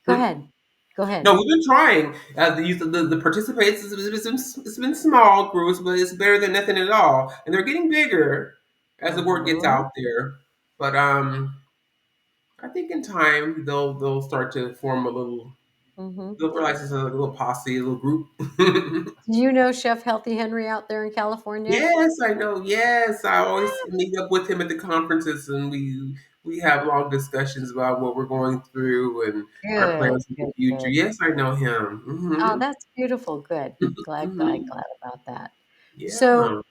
Go trying. ahead. Go No, ahead. we've been trying. The participants, it's been small groups, but it's better than nothing at all. And they're getting bigger as the word gets Mhm. out there. But I think in time they'll start to form a little. Mhm. They'll realize it's a little posse, a little group. Do you know Chef Healthy Henry out there in California? Yes, I know. Yes, I always meet up with him at the conferences, and we have long discussions about what we're going through and our Good, plans for the good, future. good. Yes, I know him. Oh, that's beautiful. Good. Glad, glad, Hmm. glad about that. So,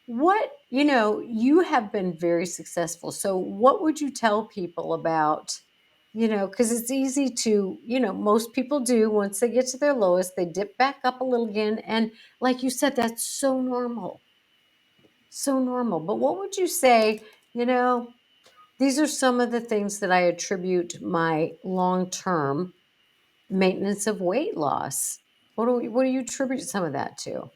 Yeah. you have been very successful. So, what would you tell people about, because it's easy to, most people do once they get to their lowest, they dip back up a little again. And like you said, that's so normal, so normal. But what would you say, you know, these are some of the things that I attribute my long term maintenance of weight loss. What do you attribute some of that to?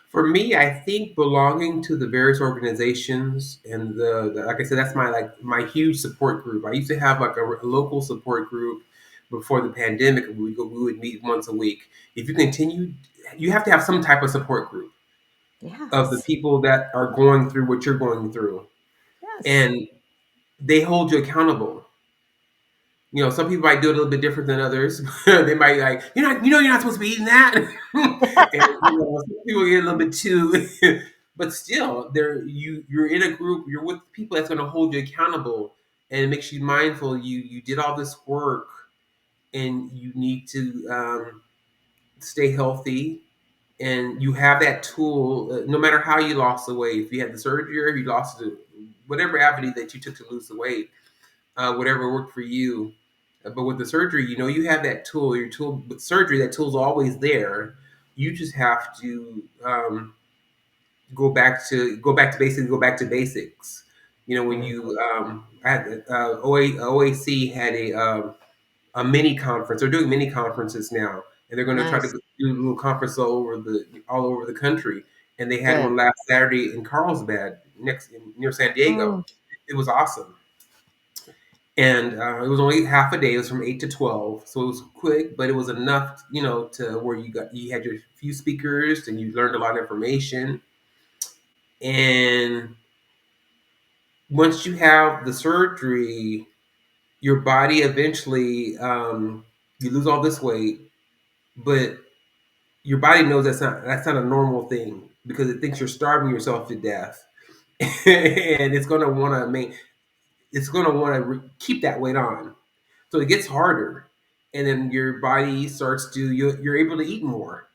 For me, I think belonging to the various organizations and like I said, that's my huge support group. I used to have like a local support group before the pandemic. We would meet once a week. If you continue, you have to have some type of support group of the Yes. people that are going through what you're going through, Yes. and they hold you accountable. Some people might do it a little bit different than others. They might like, you're not supposed to be eating that. And some people get a little bit too, but still, you're in a group, you're with people that's going to hold you accountable, and it makes you mindful. You did all this work, and you need to stay healthy, and you have that tool. No matter how you lost the weight, if you had the surgery or you lost it, whatever avenue that you took to lose the weight, whatever worked for you, But with the surgery, you have that tool. Your tool with surgery, that tool's always there. You just have to go back to basics. When Mhm. you I had OAC had a mini conference. They're doing mini conferences now, and they're going to try to Nice. do a little conference all over the country. And they had Good. one last Saturday in Carlsbad, near San Diego. Mm, It was awesome, and it was only half a day. It was from 8 to 12, so it was quick, but it was enough, to where you had your few speakers and you learned a lot of information. And once you have the surgery, your body eventually you lose all this weight, but your body knows that's not a normal thing because it thinks you're starving yourself to death, and it's gonna want to keep that weight on. So it gets harder, and then your body starts to you're able to eat more.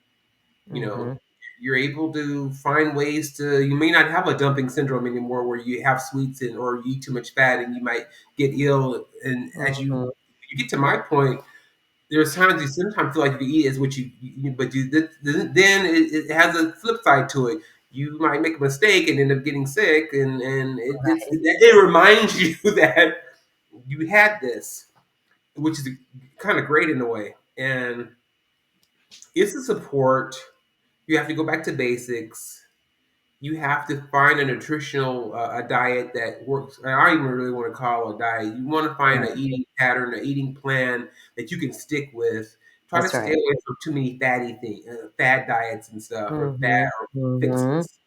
You know, mhm. you're able to find ways to. You may not have a dumping syndrome anymore, where you have sweets or you eat too much fat, and you might get ill. And as Mhm. you get to my point, there's times you sometimes feel like you eat is what but then it has a flip side to it. You might make a mistake and end up getting sick, and Right. it reminds you that you had this, which is kind of great in a way. And it's a support. You have to go back to basics. You have to find a nutritional a diet that works. I don't even really want to call it a diet. You want to find an Right. eating pattern, an eating plan that you can stick with. Try to That's stay right. away from too many fatty things, fad diets and stuff, or fat Mhm. or Mhm. fixes.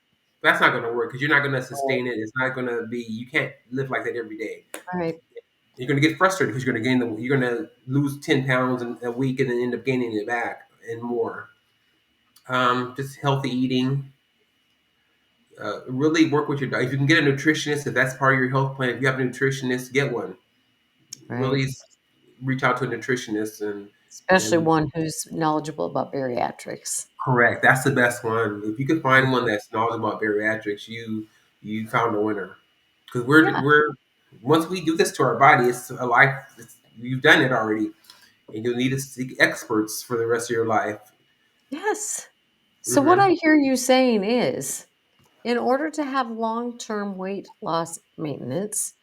That's not going to work because you're not going to Right. sustain it. It's not going to be. You can't live like that every day. Right. You're going to get frustrated because you're going to lose 10 pounds in a week and then end up gaining it back and more. Just healthy eating, really work with your diet. If you can get a nutritionist, if that's part of your health plan, if you have a nutritionist, get one. Right. Really reach out to a nutritionist Especially and one who's knowledgeable about bariatrics. correct. That's the best one. If you can find one Mhm. that's knowledgeable about bariatrics, you found a winner. Because we're once we do this to our body, it's a life. You've done it already, and you'll need to seek experts for the rest of your life. Yes. So what I Hmm. hear you saying is, in order to have long-term weight loss maintenance,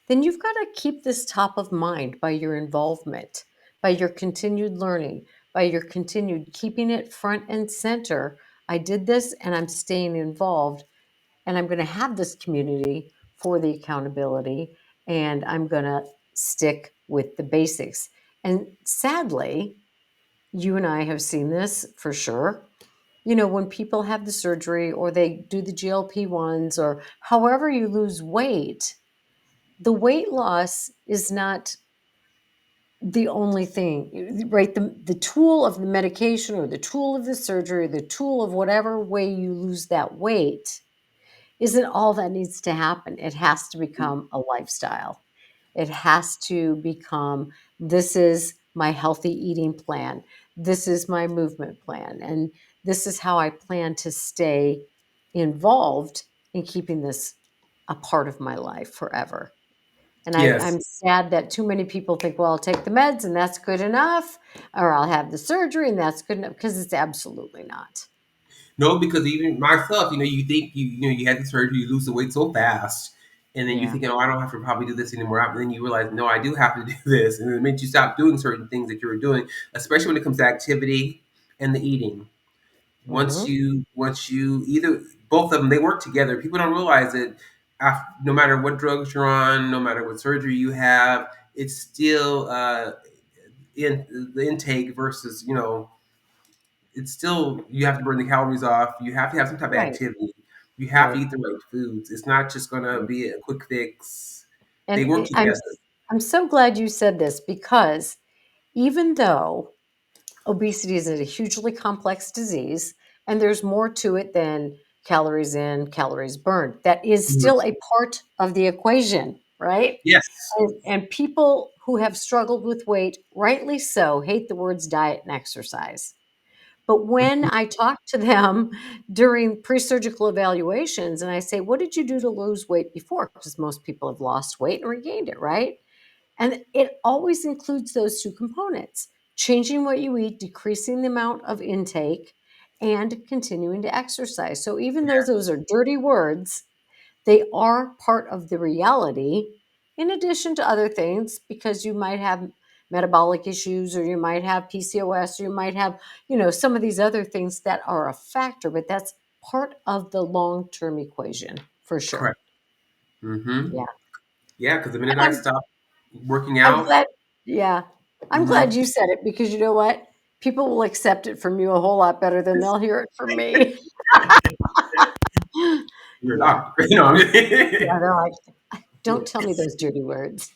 then you've got to keep this top of mind by your involvement, by your continued learning, by your continued keeping it front and center. I did this and I'm staying involved, and I'm going to have this community for the accountability, and I'm going to stick with the basics. And sadly, you and I have seen this for sure. When people have the surgery or they do the GLP ones or however you lose weight, the weight loss is not the only thing, right? The tool of the medication or the tool of the surgery, or the tool of whatever way you lose that weight isn't all that needs to happen. It has to become a lifestyle. It has to become, this is my healthy eating plan. This is my movement plan. And this is how I plan to stay involved in keeping this a part of my life forever. And Yes. I'm sad that too many people think, well, I'll take the meds and that's good enough, or I'll have the surgery and that's good enough, because it's absolutely not. No, because even myself, you think you had the surgery, you lose the weight so fast, and then you Yeah. thinking, oh, I don't have to probably do this anymore. And then you realize, no, I do have to do this, and it makes you stop doing certain things that you were doing, especially when it comes to activity and the eating. Hmm. Once you either both of them, they work together. People don't realize it. No matter what drugs you're on, no matter what surgery you have, it's still in the intake versus it's still you have to burn the calories off. You have to have some type of Right. activity. You have to Right. eat the right foods. It's not just going to be a quick fix. They And work together. I'm so glad you said this, because even though obesity is a hugely complex disease and there's more to it than calories in, calories burned, that is Mhm. still a part of the equation, right? Yes. And people who have struggled with weight, rightly so, hate the words diet and exercise. But when Mhm. I talk to them during pre-surgical evaluations and I say, what did you do to lose weight before? Because most people have lost weight and regained it, right? And it always includes those two components: changing what you eat, decreasing the amount of intake, and continuing to exercise. So even though those are dirty words, they are part of the reality, in addition to other things, because you might have metabolic issues, or you might have PCOS, or you might have, some of these other things that are a factor, but that's part of the long-term equation for sure. Correct. Mm-hmm. Yeah. Yeah, because the minute And I stopped working I'm out, glad, yeah. I'm glad mm-hmm. you said it, because you know what? People will accept it from you a whole lot better than they'll hear it from me. You're a Yeah. doctor. Yeah. They're like, don't tell me those dirty words.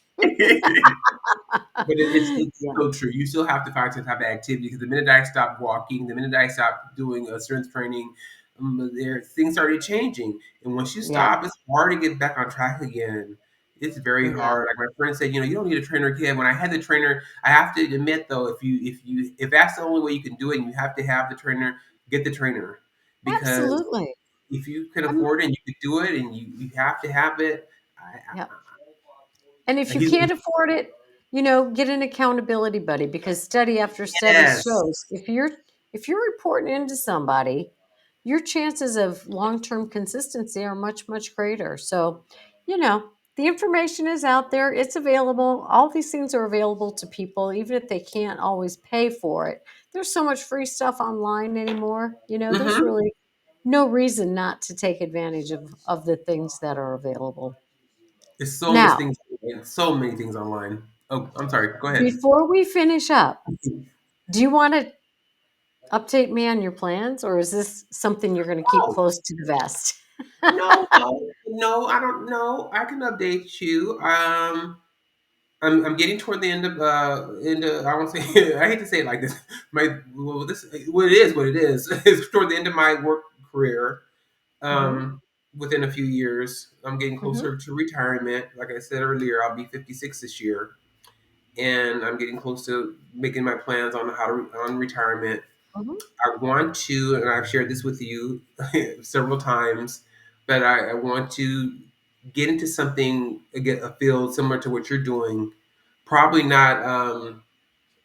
But it's Yeah. so true. You still have to find some type of activity because the minute I stopped walking, the minute I stopped doing strength training, there things started changing. And once you Yeah. stop, it's hard to get back on track again. It's very Yeah. hard. Like my friend said, you don't need a trainer, kid. When I had the trainer, I have to admit though, if that's the only way you can do it, and you have to have the trainer, get the trainer, because Absolutely. if you can I'm afford it and you can do it, and you have to have it. Yeah. And if you He's can't afford it, get an accountability buddy, because study after study yes. shows if you're reporting into somebody, your chances of long-term consistency are much, much greater. So, you know, the information is out there, it's available. All these things are available to people, even if they can't always pay for it. There's so much free stuff online anymore. There's Hmm. really no reason not to take advantage of the things that are available. There's so much Now, things, so many things online. Oh, I'm sorry. Go ahead. before we finish up, do you want to update me on your plans, or is this something you're going to keep Oh, close to the vest? no, no, no. I don't know. I can update you. I'm getting toward the end of I won't say I hate to say it like this. My well, this what it is, what it is. It's toward the end of my work career. Hmm. Um, Within a few years, I'm getting Hmm. closer to retirement. Like I said earlier, I'll be 56 this year, and I'm getting close to making my plans on on retirement. Hmm. I want to, and I've shared this with you several times, but I want to get into something, get a field similar to what you're doing. Probably not.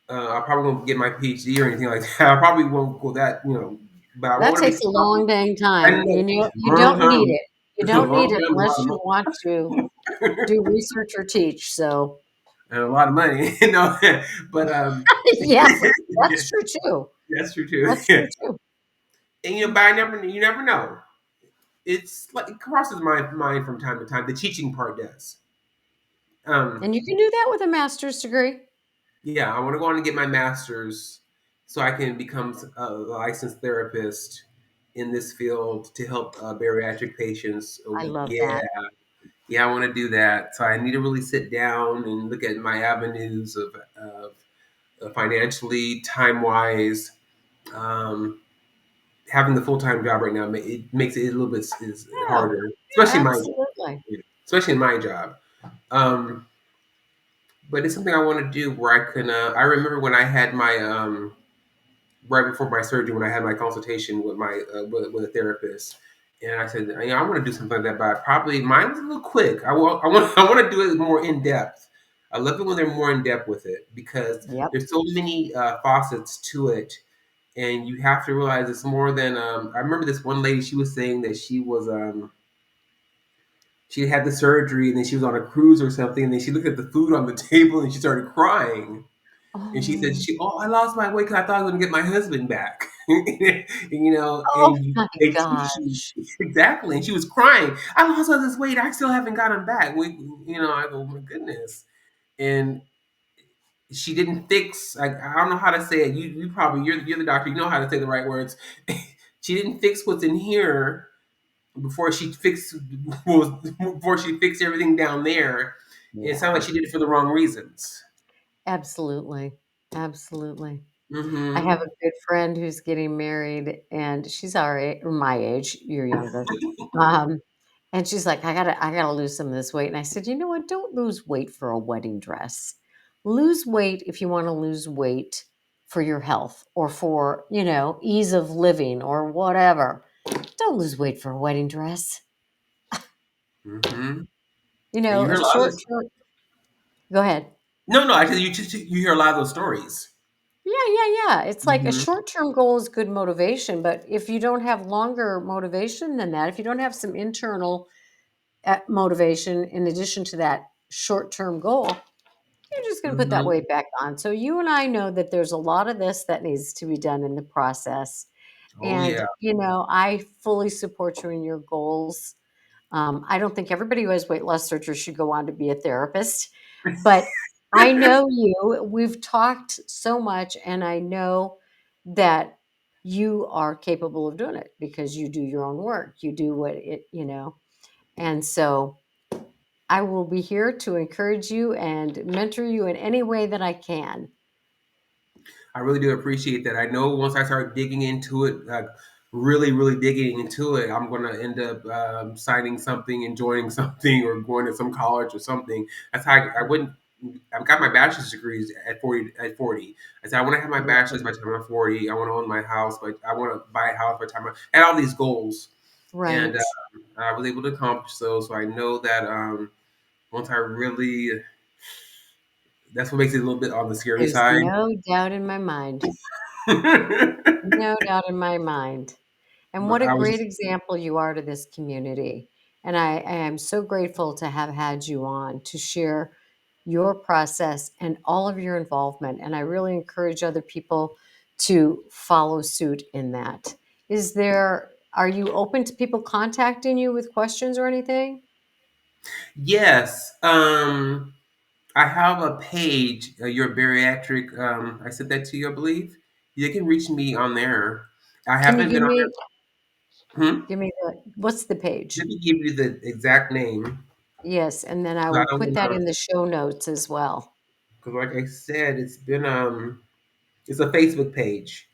I probably won't get my PhD or anything like that. I probably won't go that, but I That want to be takes a something. long dang I time. know, You long don't need time. it. You It's a don't need long it time, a lot unless of you want to money, do research or teach. So, and a lot of money. But yeah, that's true too. that's true too. That's true too. And but you never know. It's like it crosses my mind from time to time. The teaching part does. Um, And you can do that with a master's degree. yeah, I want to go on and get my master's so I can become a licensed therapist in this field to help bariatric patients. I love Yeah, that. yeah, I want to do that. So I need to really sit down and look at my avenues of financially, time wise. Um, Having the full time job right now it makes it a little bit is Yeah, harder, yeah, especially absolutely. especially in my job. Um, but it's something I want to do where I can. I remember when I had my right before my surgery when I had my consultation with my with a therapist, and I said, I want to do something like that, but probably mine was a little quick. I want to do it more in depth. I love it when they're more in depth with it because Yep. there's so many facets to it, and you have to realize it's more than. I remember this one lady. She was saying that she had the surgery and then she was on a cruise or something, and then she looked at the food on the table and she started crying. And she said, Oh, I lost my weight because I thought I was going to get my husband back. And, oh my they teach you gosh. exactly. And she was crying. I lost all this weight. I still haven't got him back. I go, oh my goodness. And she didn't fix, I don't know how to say it. You probably, you're the doctor. You know how to say the right words. She didn't fix what's in here before she fixed, before she fixed everything down there. It sounded Yeah, like she did it for the wrong reasons. absolutely. Absolutely. I have Mm-hmm. a good friend who's getting married, and she's our or my age. You're younger. Um, and she's like, I gotta lose some of this weight. And I said, you know what? Don't lose weight for a wedding dress. Lose weight if you want to lose weight for your health, or for, ease of living, or whatever. Don't lose weight for a wedding dress. Mm-hmm. And you A hear a lot of short this. term. Go ahead. No, no. I tell you, you hear a lot of those stories. Yeah. It's like a Hmm. short-term goal is good motivation, but if you don't have longer motivation than that, if you don't have some internal motivation in addition to that short-term goal, you're just going to put that Hmm. weight back on. So you and I know that there's a lot of this that needs to be done in the process. Oh And, yeah. I fully support you in your goals. I don't think everybody who has weight loss surgery should go on to be a therapist, but I know you. We've talked so much, and I know that you are capable of doing it because you do your own work. You do what and so I will be here to encourage you and mentor you in any way that I can. I really do appreciate that. I know once I start digging into it, really, really digging into it, I'm going to end up signing something and joining something or going to some college or something. That's how I wouldn't. I've got my bachelor's degrees at 40. At 40, I said I want to have my bachelor's by the time I'm 40. I want to own my house, but I want to buy a house by the time and all these goals. And Right. I was able to accomplish those. So I know that once I really, that's what makes it a little bit on the scary There's side. no doubt in my mind. No doubt in my mind. And But what a I great was example you are to this community. And I am so grateful to have had you on to share your process and all of your involvement. And I really encourage other people to follow suit in that. Are you open to people contacting you with questions or anything? yes. I have a page, your bariatric. I said that to you, I believe. You can reach me on there. I Can you haven't give been on me there. Hmm? what's the page? Let me give you the exact name. Yes, and then I 'Cause I will don't put that want in to. the show notes as well. Because, like I said, it's a Facebook page.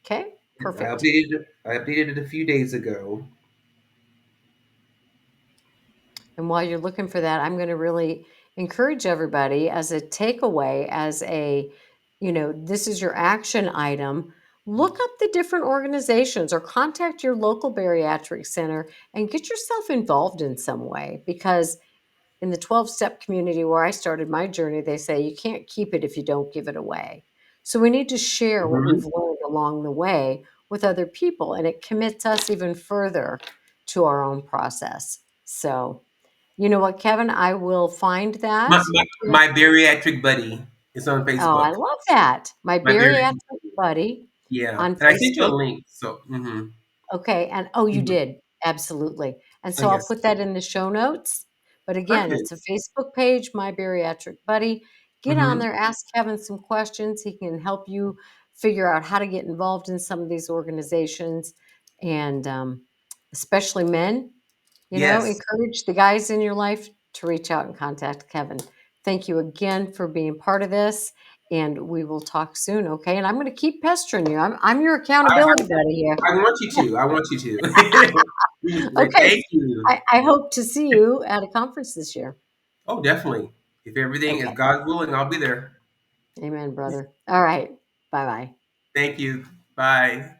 Okay? I Perfect. updated. I updated it a few days ago. And while you're looking for that, I'm going to really encourage everybody as a takeaway, this is your action item. Look up the different organizations or contact your local bariatric center and get yourself involved in some way because in the 12-step community where I started my journey, they say you can't keep it if you don't give it away. So we need to share what we've Hmm. learned along the way with other people, and it commits us even further to our own process. So, you know what, Kevin? I will find My, that. my Yeah. my bariatric buddy is on Oh, I Facebook. love that. My My bariatric. bariatric buddy Yeah, on and I sent you a Facebook. link. So. Hmm. Okay, and oh, you Hmm. did. Absolutely. And Oh so I'll yes. put that in the show notes. But again, it's a Perfect. Facebook page, My Bariatric Buddy. Get on Hmm. there, ask Kevin some questions. He can help you figure out how to get involved in some of these organizations and especially men, Yes. encourage the guys in your life to reach out and contact Kevin. Thank you again for being part of this. And we will talk soon, okay? And I'm going to keep pestering you. I'm your accountability buddy here. I want you to. I want you to. Okay. Thank you. I hope to see you at a conference this year. Oh, definitely. If everything is Okay. God's willing, I'll be there. Amen, brother. All right. Bye bye. Thank you. Bye.